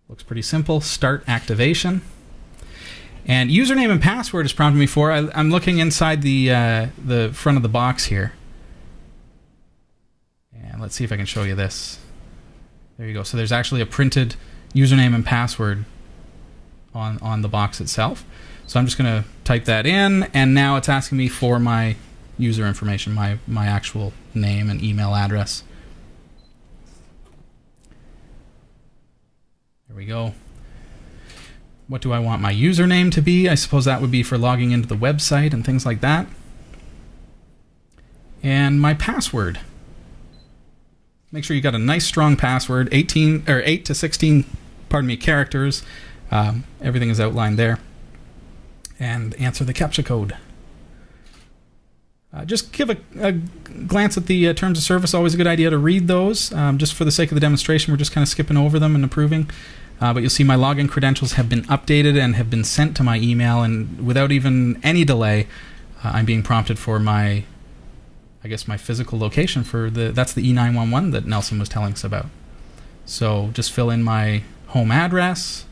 Looks pretty simple. Start activation. And username and password is prompting me for. I'm looking inside the front of the box here. And let's see if I can show you this. There you go. So there's actually a printed username and password on the box itself. So I'm just going to type that in, and now it's asking me for my user information, my actual name and email address. There we go. What do I want my username to be? I suppose that would be for logging into the website and things like that. And my password. Make sure you got a nice strong password, 8 to 16, characters. Everything is outlined there. And answer the CAPTCHA code. Just give a glance at the terms of service. Always a good idea to read those. Just for the sake of the demonstration, we're just kind of skipping over them and approving. But you'll see my login credentials have been updated and have been sent to my email, and without even any delay, I'm being prompted for my physical location for that's the E911 that Nelson was telling us about. So just fill in my home address,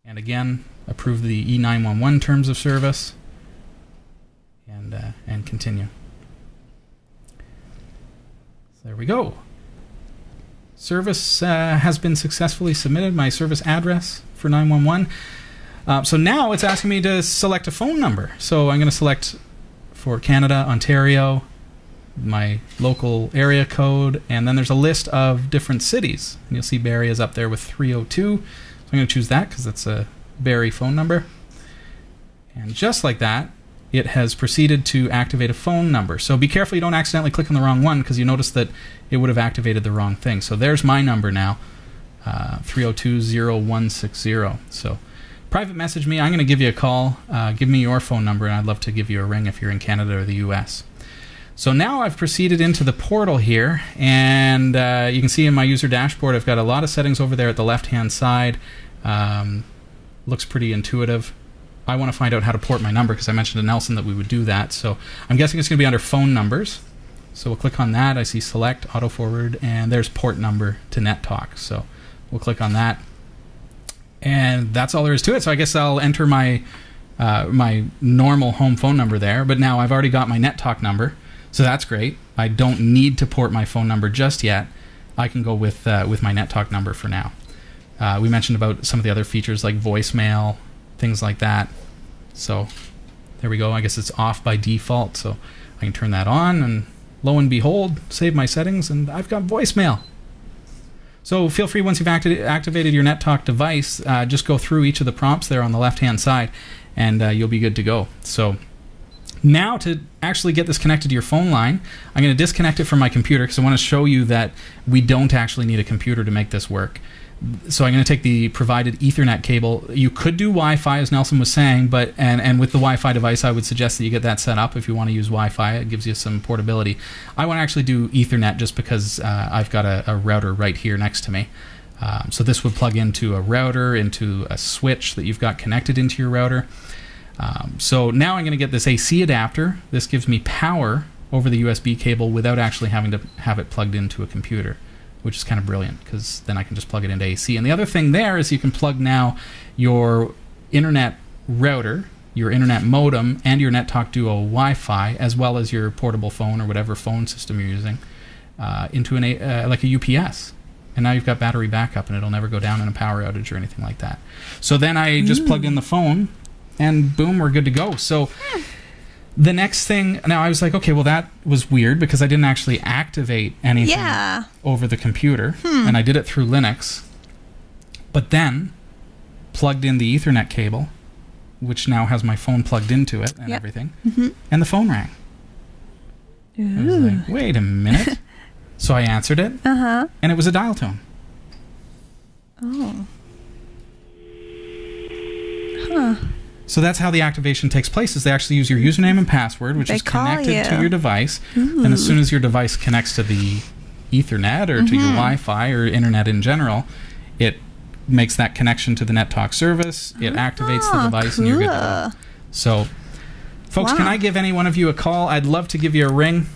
and again, approve the E911 terms of service, and continue. So there we go. Service has been successfully submitted, my service address for 911. So now it's asking me to select a phone number. So I'm going to select for Canada, Ontario, my local area code, and then there's a list of different cities. And you'll see Barrie is up there with 302. So I'm going to choose that because that's a Barrie phone number. And just like that, it has proceeded to activate a phone number. So be careful you don't accidentally click on the wrong one, because you notice that it would have activated the wrong thing. So there's my number now, 302-0160. So private message me. I'm going to give you a call. Give me your phone number, and I'd love to give you a ring if you're in Canada or the US. So now I've proceeded into the portal here, and you can see in my user dashboard I've got a lot of settings over there at the left-hand side. Looks pretty intuitive. I want to find out how to port my number because I mentioned to Nelson that we would do that. So I'm guessing it's going to be under phone numbers. So we'll click on that. I see select, auto forward, and there's port number to netTALK. So we'll click on that. And that's all there is to it. So I guess I'll enter my my normal home phone number there. But now I've already got my netTALK number. So that's great. I don't need to port my phone number just yet. I can go with my netTALK number for now. We mentioned about some of the other features like voicemail, things like that. So there we go. I guess it's off by default, so I can turn that on, and lo and behold, save my settings, and I've got voicemail. So feel free, once you've activated your netTALK device, just go through each of the prompts there on the left-hand side, and you'll be good to go. So now to actually get this connected to your phone line, I'm going to disconnect it from my computer because I want to show you that we don't actually need a computer to make this work. So I'm going to take the provided Ethernet cable. You could do Wi-Fi, as Nelson was saying, but and with the Wi-Fi device, I would suggest that you get that set up if you want to use Wi-Fi. It gives you some portability. I want to actually do Ethernet just because I've got a router right here next to me. So this would plug into a router, into a switch that you've got connected into your router. So now I'm going to get this AC adapter. This gives me power over the USB cable without actually having to have it plugged into a computer, which is kind of brilliant because then I can just plug it into AC. And the other thing there is you can plug now your internet router, your internet modem, and your netTALK Duo Wi-Fi, as well as your portable phone or whatever phone system you're using, into like a UPS. And now you've got battery backup, and it'll never go down in a power outage or anything like that. So then I just plugged in the phone, and boom, we're good to go. So the next thing, now I was like, okay, well that was weird because I didn't actually activate anything over the computer, and I did it through Linux, but then plugged in the Ethernet cable, which now has my phone plugged into it and everything, and the phone rang. I was like, wait a minute. So I answered it, and it was a dial tone. Oh. So that's how the activation takes place, is they actually use your username and password, which is connected to your device. And as soon as your device connects to the Ethernet or to your Wi-Fi or internet in general, it makes that connection to the netTALK service, it activates the device, and you're good to go. So, folks, can I give any one of you a call? I'd love to give you a ring.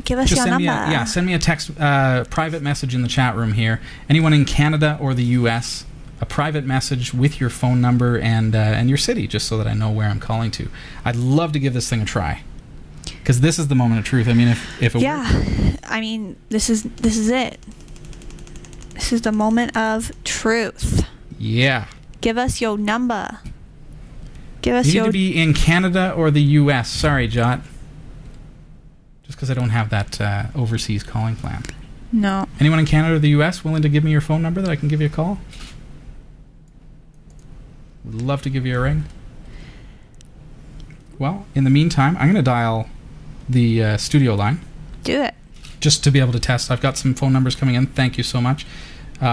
Give us your number. Send me a text, private message in the chat room here. Anyone in Canada or the US, a private message with your phone number and your city, just so that I know where I'm calling to. I'd love to give this thing a try, because this is the moment of truth. I mean, if it worked. I mean, this is it. This is the moment of truth. Yeah. Give us your number. Give us you need to be in Canada or the US. Sorry, Jot. Just because I don't have that overseas calling plan. No. Anyone in Canada or the U.S. willing to give me your phone number that I can give you a call? Would love to give you a ring. Well, in the meantime, I'm going to dial the studio line. Do it. Just to be able to test. I've got some phone numbers coming in. Thank you so much.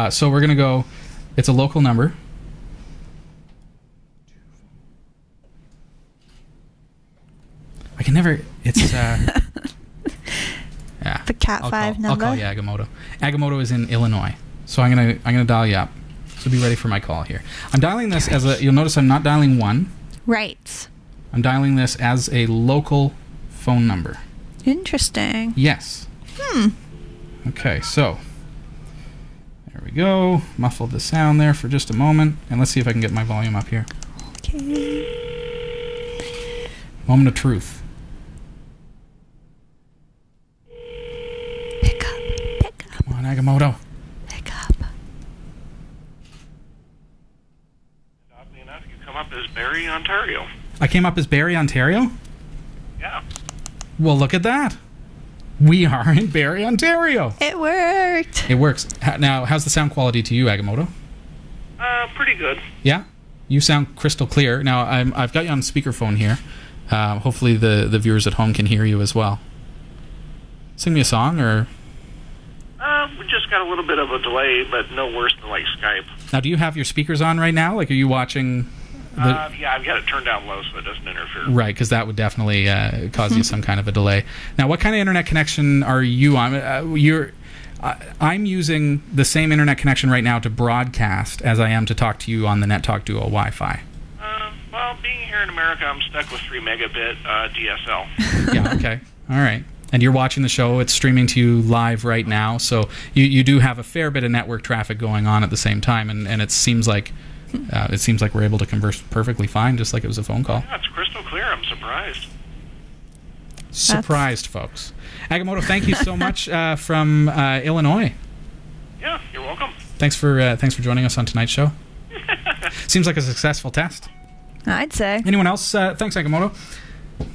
So we're going to go... It's a local number. I can never... It's... yeah. The Cat 5 number. I'll call you Agamotto. Agamotto is in Illinois. So I'm gonna dial you up. So be ready for my call here. I'm dialing this as a... You'll notice I'm not dialing one. Right. I'm dialing this as a local phone number. Interesting. Yes. Okay, so... There we go. Muffled the sound there for just a moment. And let's see if I can get my volume up here. Okay. Moment of truth. Pick up. Pick up. Come on, Agamotto. Pick up. Oddly enough, you come up as Barrie, Ontario. I came up as Barrie, Ontario? Yeah. Well, look at that. We are in Barrie, Ontario. It worked. It works. Now, how's the sound quality to you, Agamotto? Pretty good. Yeah? You sound crystal clear. Now, I've got you on speakerphone here. Hopefully the viewers at home can hear you as well. Sing me a song, or... We just got a little bit of a delay, but no worse than like Skype. Now, do you have your speakers on right now? Like, are you watching... Yeah, I've got it turned down low so it doesn't interfere. Right, because that would definitely cause you some kind of a delay. Now, what kind of internet connection are you on? I'm using the same internet connection right now to broadcast as I am to talk to you on the netTALK Duo Wi-Fi. Well, being here in America, I'm stuck with 3 megabit DSL. Yeah, okay. All right. And you're watching the show. It's streaming to you live right now. So you do have a fair bit of network traffic going on at the same time, and it seems like we're able to converse perfectly fine, just like it was a phone call. Yeah, it's crystal clear. I'm surprised. Surprised, folks. Agamotto, thank you so much from Illinois. Yeah, you're welcome. Thanks for joining us on tonight's show. Seems like a successful test. I'd say. Anyone else? Thanks, Agamotto.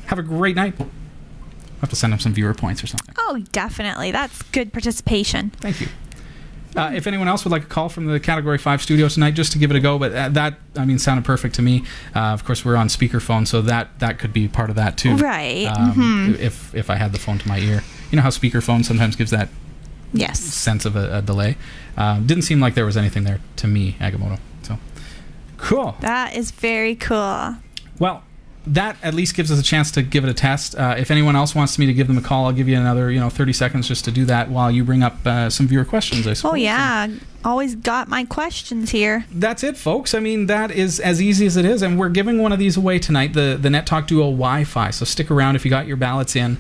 Have a great night. I'll have to send him some viewer points or something. Oh, definitely. That's good participation. Thank you. If anyone else would like a call from the Category 5 studio tonight, just to give it a go, but that sounded perfect to me. Of course, we're on speakerphone, so that could be part of that too. Right. If I had the phone to my ear. You know how speakerphone sometimes gives that sense of a delay? Didn't seem like there was anything there to me, Agamotto. So, cool. That is very cool. Well, that at least gives us a chance to give it a test. If anyone else wants me to give them a call, I'll give you another 30 seconds just to do that while you bring up some viewer questions, I suppose. Oh, yeah. Always got my questions here. That's it, folks. I mean, that is as easy as it is, and we're giving one of these away tonight, the netTALK Duo Wi-Fi. So stick around. If you got your ballots in,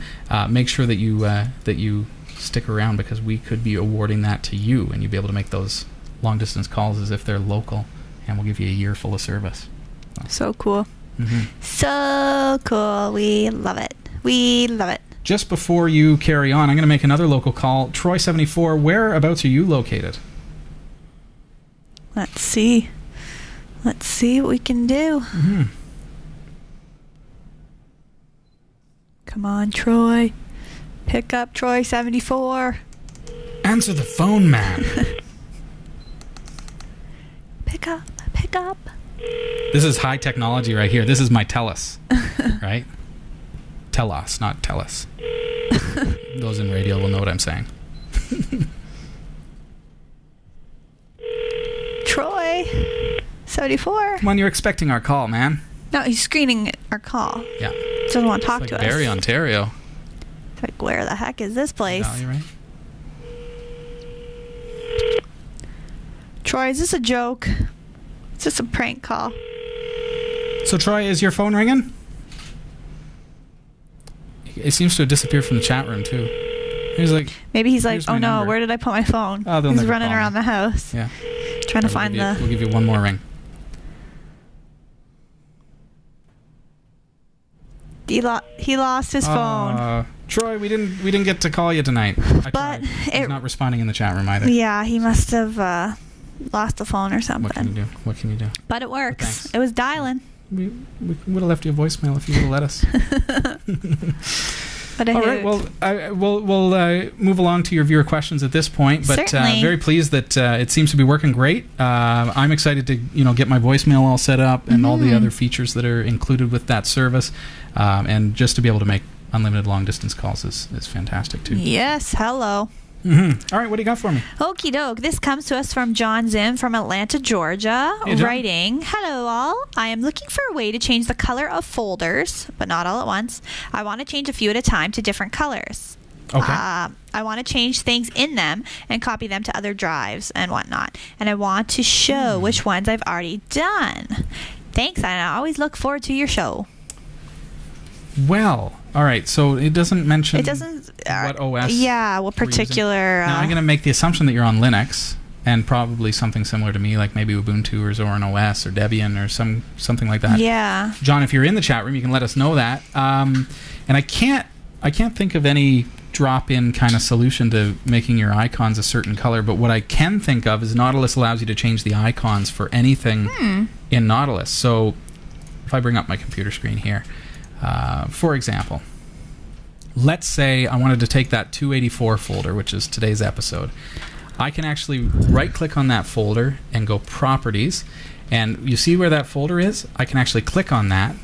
make sure that you stick around, because we could be awarding that to you, and you'll be able to make those long-distance calls as if they're local, and we'll give you a year full of service. So cool. Mm-hmm. So cool. We love it. We love it. Just before you carry on, I'm going to make another local call. Troy 74, whereabouts are you located? Let's see. Let's see what we can do. Mm-hmm. Come on, Troy. Pick up Troy 74. Answer the phone, man. Pick up. Pick up. This is high technology right here. This is my TELUS, right? TELUS, not TELUS. Those in radio will know what I'm saying. Troy 74. Come on, you're expecting our call, man. No, he's screening our call. Yeah. Doesn't want to talk like to us. Barrie, Ontario. It's like, where the heck is this place? Valley, right? Troy, is this a joke? Is this a prank call? So, Troy, is your phone ringing? It seems to have disappeared from the chat room, too. Maybe he's like, oh no, number. where did I put my phone? Oh, he's running around the house. Yeah. Trying to find We'll give you one more ring. He lost his phone. Troy, we didn't get to call you tonight. But he's not responding in the chat room either. Yeah, he must have lost the phone or something. What can you do? But it works. It was dialing. We would have left you a voicemail if you would have let us. What a All hoot. right. Well, we'll move along to your viewer questions at this point. But very pleased that it seems to be working great. I'm excited to get my voicemail all set up and all the other features that are included with that service, and just to be able to make unlimited long distance calls is fantastic too. Yes. Hello. All right, what do you got for me? Okie doke. This comes to us from John Zim from Atlanta, Georgia, Hey, John. writing, "Hello all. I am looking for a way to change the color of folders, but not all at once. I want to change a few at a time to different colors. Okay. I want to change things in them and copy them to other drives and whatnot. And I want to show which ones I've already done. Thanks, and I always look forward to your show." Well, all right. So it doesn't mention. It doesn't. What OS? Yeah, what we're using. particular? Now I'm going to make the assumption that you're on Linux and probably something similar to me, like maybe Ubuntu or Zorin OS or Debian or something like that. Yeah. John, if you're in the chat room, you can let us know that. And I can't think of any drop-in kind of solution to making your icons a certain color, but what I can think of is Nautilus allows you to change the icons for anything in Nautilus. So if I bring up my computer screen here, for example, let's say I wanted to take that 284 folder, which is today's episode. I can actually right-click on that folder and go Properties, and you see where that folder is? I can actually click on that,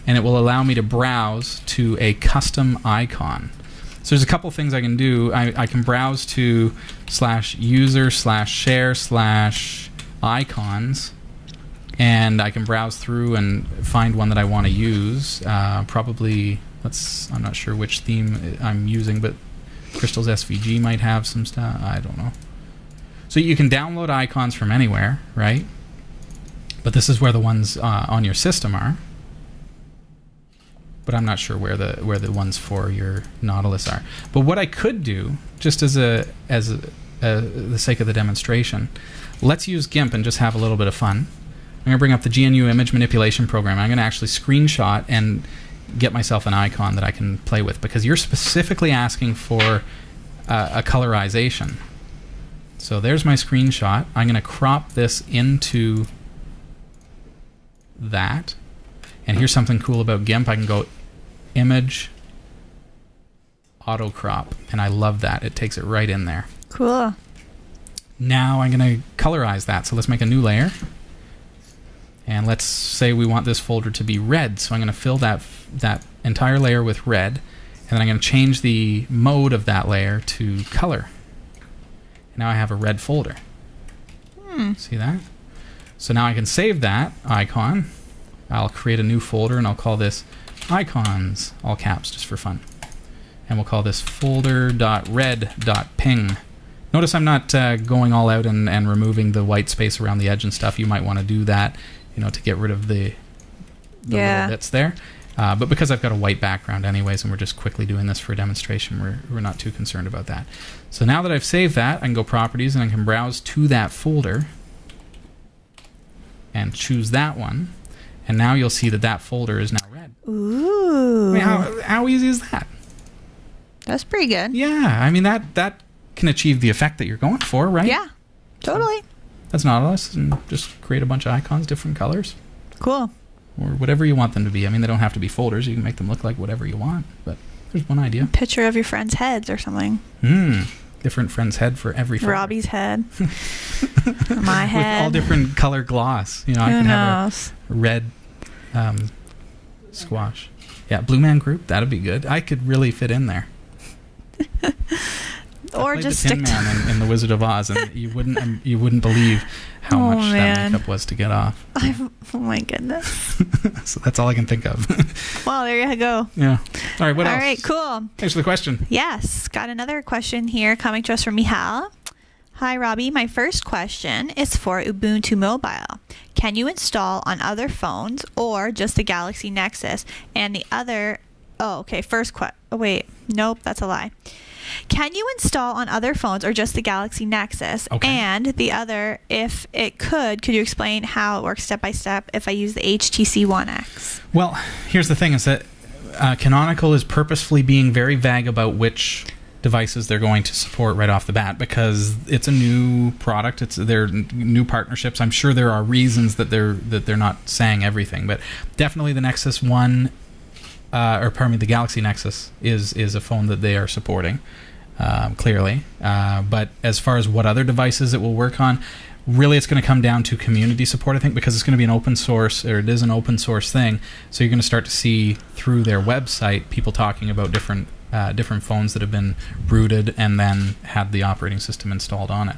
and it will allow me to browse to a custom icon. So there's a couple things I can do. I can browse to /user/share/icons, and I can browse through and find one that I want to use. Probably, I'm not sure which theme I'm using, but Crystal's SVG might have some stuff. I don't know. So you can download icons from anywhere, right? But this is where the ones on your system are. But I'm not sure where the ones for your Nautilus are. But what I could do, just as the sake of the demonstration, let's use GIMP and just have a little bit of fun. I'm going to bring up the GNU image manipulation program. I'm going to actually screenshot and get myself an icon that I can play with, because you're specifically asking for a colorization. So there's my screenshot. I'm going to crop this into that. And here's something cool about GIMP. I can go Image, Auto Crop, and I love that. It takes it right in there. Cool. Now I'm going to colorize that. So let's make a new layer. And let's say we want this folder to be red. So I'm going to fill that entire layer with red. And then I'm going to change the mode of that layer to color. And now I have a red folder. See that? So now I can save that icon. I'll create a new folder and I'll call this icons, all caps, just for fun. And we'll call this folder.red.ping. Notice I'm not going all out and removing the white space around the edge and stuff. You might want to do that, to get rid of the little bits there. But because I've got a white background anyways, and we're just quickly doing this for a demonstration, we're not too concerned about that. So now that I've saved that, I can go Properties and I can browse to that folder and choose that one. And now you'll see that folder is now red. Ooh. I mean, how easy is that? That's pretty good. Yeah, I mean that can achieve the effect that you're going for, right? Yeah, totally. That's Nautilus, and just create a bunch of icons, different colors. Cool. Or whatever you want them to be. I mean, they don't have to be folders. You can make them look like whatever you want, but there's one idea. Picture of your friend's heads or something. Different friend's head for every folder. Robbie's head. My head. With all different color gloss. I can have a red squash. Yeah, Blue Man Group, that'd be good. I could really fit in there. Or just the Tin Man in The Wizard of Oz, and you wouldn't believe how much that makeup was to get off. Oh my goodness. So that's all I can think of. Well, there you go. Yeah. All right, what else? All right, cool. Thanks for the question. Yes, got another question here coming to us from Michal. Hi, Robbie. My first question is for Ubuntu Mobile. Can you install on other phones or just the Galaxy Nexus? And the other... Oh, okay. First question. Oh, wait. Nope, that's a lie. Can you install on other phones or just the Galaxy Nexus? Okay. And the other, if it could you explain how it works step by step if I use the HTC One X? Well, here's the thing is that Canonical is purposefully being very vague about which devices they're going to support right off the bat, because it's a new product. They're new partnerships. I'm sure there are reasons that they're not saying everything, but definitely the Nexus One the Galaxy Nexus is a phone that they are supporting, clearly. But as far as what other devices it will work on, really it's going to come down to community support, I think, because it's going to be an open source, or it is an open source thing. So you're going to start to see through their website people talking about different phones that have been rooted and then had the operating system installed on it.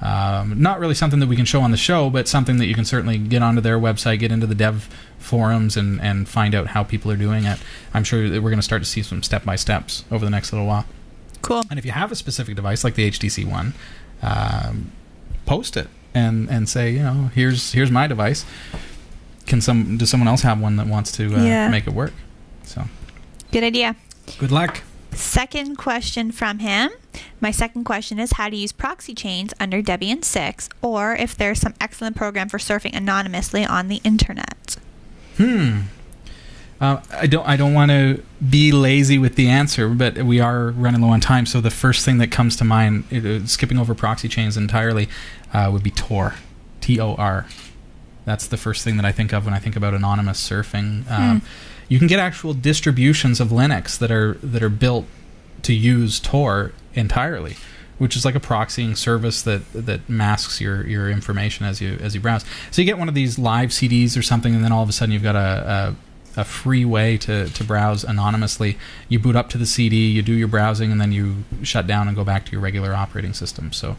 Not really something that we can show on the show, but something that you can certainly get onto their website, get into the dev forums, and find out how people are doing it. I'm sure that we're going to start to see some step-by-steps over the next little while. Cool. And if you have a specific device like the HTC One, post it and say, here's my device. Does someone else have one that wants to make it work? So, good idea. Good luck. Second question from him. My second question is how to use proxy chains under Debian 6, or if there's some excellent program for surfing anonymously on the internet. I don't want to be lazy with the answer, but we are running low on time. So the first thing that comes to mind, skipping over proxy chains entirely, would be Tor, T-O-R. That's the first thing that I think of when I think about anonymous surfing. You can get actual distributions of Linux that are built to use Tor entirely, which is like a proxying service that masks your information as you browse. So you get one of these live CDs or something, and then all of a sudden you've got a free way to browse anonymously. You boot up to the CD, you do your browsing, and then you shut down and go back to your regular operating system. So,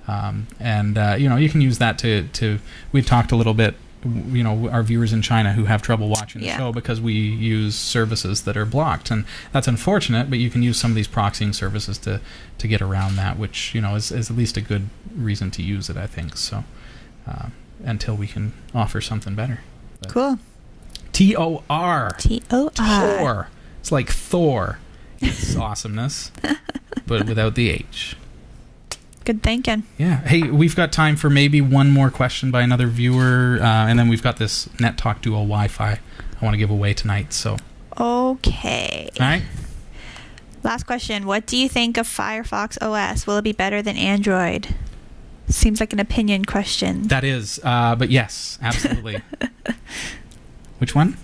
you can use that to. We've talked a little bit. Our viewers in China who have trouble watching the show because we use services that are blocked, and that's unfortunate. But you can use some of these proxying services to get around that, which is at least a good reason to use it, I think. So, until we can offer something better. But cool. T-O-R. T-O-R. Tor. It's like Thor. It's awesomeness, but without the H. Good thinking. Yeah. Hey, we've got time for maybe one more question by another viewer, and then we've got this netTALK Duo Wi-Fi I want to give away tonight. So. Okay. All right. Last question. What do you think of Firefox OS? Will it be better than Android? Seems like an opinion question. That is, but yes, absolutely. Which one?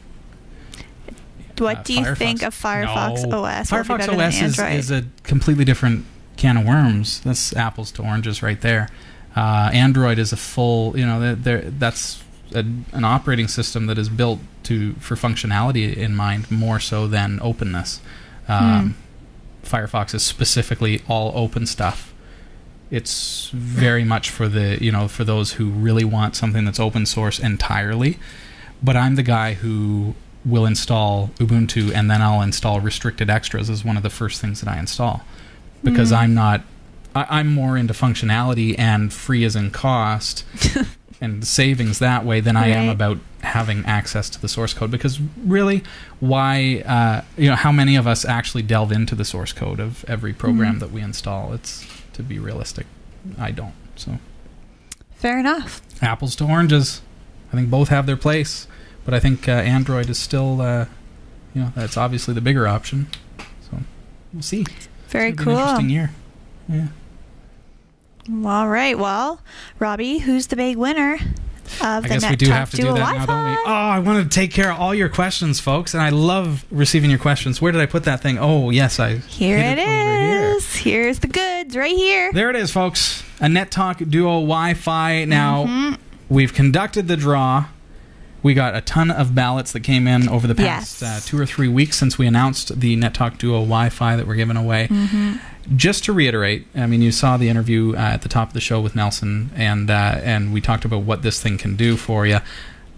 What do you think of Firefox OS? Firefox OS is a completely different can of worms. That's apples to oranges right there. Android is a full, that's an operating system that is built for functionality in mind more so than openness. Firefox is specifically all open stuff. It's very much for for those who really want something that's open source entirely. But I'm the guy who will install Ubuntu, and then I'll install restricted extras as one of the first things that I install. Because I'm more into functionality and free as in cost and savings that way than I am about having access to the source code. Because really, why, how many of us actually delve into the source code of every program that we install? It's, to be realistic, I don't. So, fair enough. Apples to oranges. I think both have their place. But I think Android is still, that's obviously the bigger option. So, we'll see. Very cool. An interesting year. Yeah. All right. Well, Robbie, who's the big winner of I the guess we do have to do that Wi-Fi? now, don't we? Oh, I wanted to take care of all your questions, folks, and I love receiving your questions. Where did I put that thing? Oh, yes, Here it is. Here's the goods right here. There it is, folks. A netTALK Duo Wi-Fi. Now, we've conducted the draw. We got a ton of ballots that came in over the past 2 or 3 weeks since we announced the netTALK Duo Wi-Fi that we're giving away. Just to reiterate, I mean, you saw the interview at the top of the show with Nelson, and we talked about what this thing can do for you.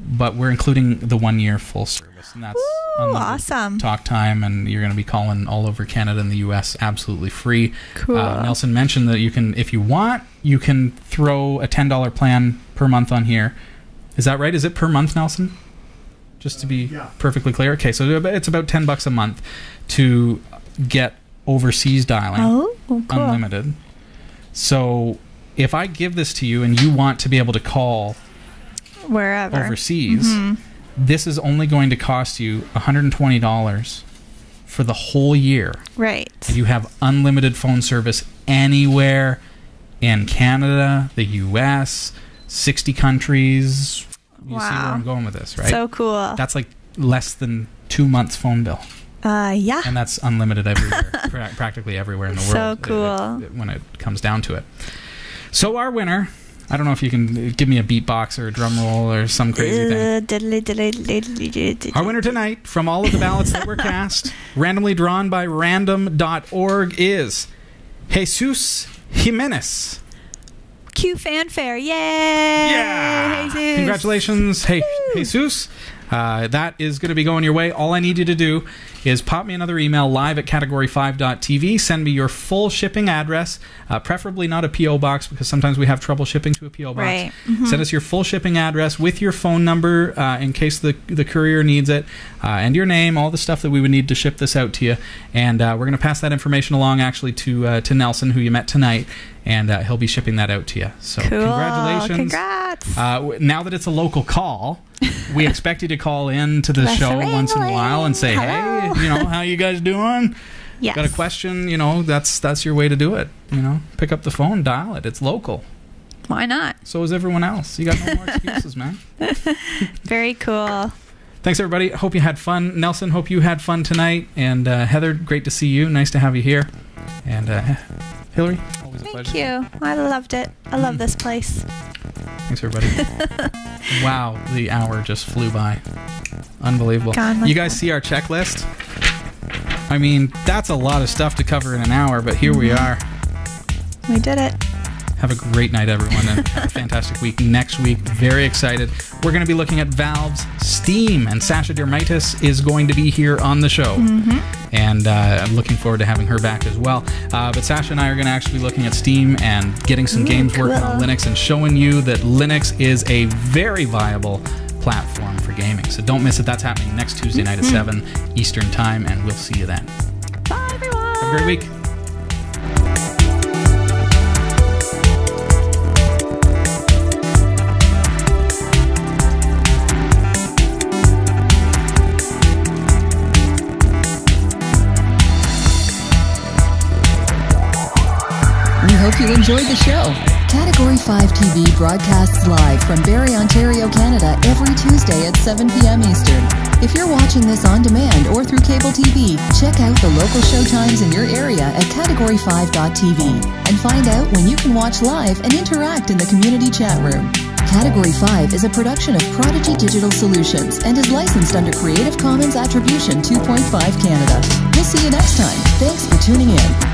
But we're including the 1-year full service, and that's awesome. Talk time, and you're going to be calling all over Canada and the U.S. absolutely free. Cool. Nelson mentioned that you can, if you want, you can throw a $10 plan per month on here. Is that right? Is it per month, Nelson? Just to be perfectly clear. Okay, so it's about $10 a month to get overseas dialing, cool. unlimited. So if I give this to you and you want to be able to call wherever overseas, this is only going to cost you $120 for the whole year. Right. And you have unlimited phone service anywhere in Canada, the U.S., 60 countries. You see where I'm going with this, right? So cool. That's like less than 2 months phone bill. Yeah. And that's unlimited everywhere, practically everywhere in the world. So cool. When it comes down to it. So our winner, I don't know if you can give me a beatbox or a drum roll or some crazy thing. Our winner tonight, from all of the ballots that were cast, randomly drawn by random.org, is Jesus Jimenez. Cue fanfare. Yay! Yeah! Jesus. Congratulations, Jesus. That is going to be going your way. All I need you to do is pop me another email live at category5.tv. Send me your full shipping address, preferably not a P.O. box, because sometimes we have trouble shipping to a P.O. box. Right. Send us your full shipping address with your phone number in case the courier needs it, and your name, all the stuff that we would need to ship this out to you. And we're going to pass that information along actually to Nelson, who you met tonight, and he'll be shipping that out to you. So cool. Congratulations. Congrats. Now that it's a local call, we expect you to call in to the show once in a while and say, hello. Hey, how you guys doing? Yes. Got a question? That's your way to do it. Pick up the phone, dial it. It's local. Why not? So is everyone else. You got no more excuses, man. Very cool. Thanks, everybody. Hope you had fun. Nelson, hope you had fun tonight. And Heather, great to see you. Nice to have you here. And Hillary, always a pleasure. Thank you. I loved it. I love this place. Thanks, everybody. Wow, the hour just flew by. Unbelievable. You guys see our checklist? I mean, that's a lot of stuff to cover in an hour, but here we are. We did it. Have a great night, everyone, and have a fantastic week. Next week, very excited. We're going to be looking at Valve's Steam, and Sasha Dermitis is going to be here on the show. And I'm looking forward to having her back as well. But Sasha and I are going to actually be looking at Steam and getting some games working on Linux and showing you that Linux is a very viable platform for gaming. So don't miss it. That's happening next Tuesday night at 7 Eastern Time, and we'll see you then. Bye, everyone. Have a great week. Hope you enjoyed the show. Category 5 TV broadcasts live from Barrie, Ontario, Canada every Tuesday at 7 p.m. Eastern. If you're watching this on demand or through cable TV, check out the local show times in your area at category5.tv and find out when you can watch live and interact in the community chat room. Category 5 is a production of Prodigy Digital Solutions and is licensed under Creative Commons Attribution 2.5 Canada. We'll see you next time. Thanks for tuning in.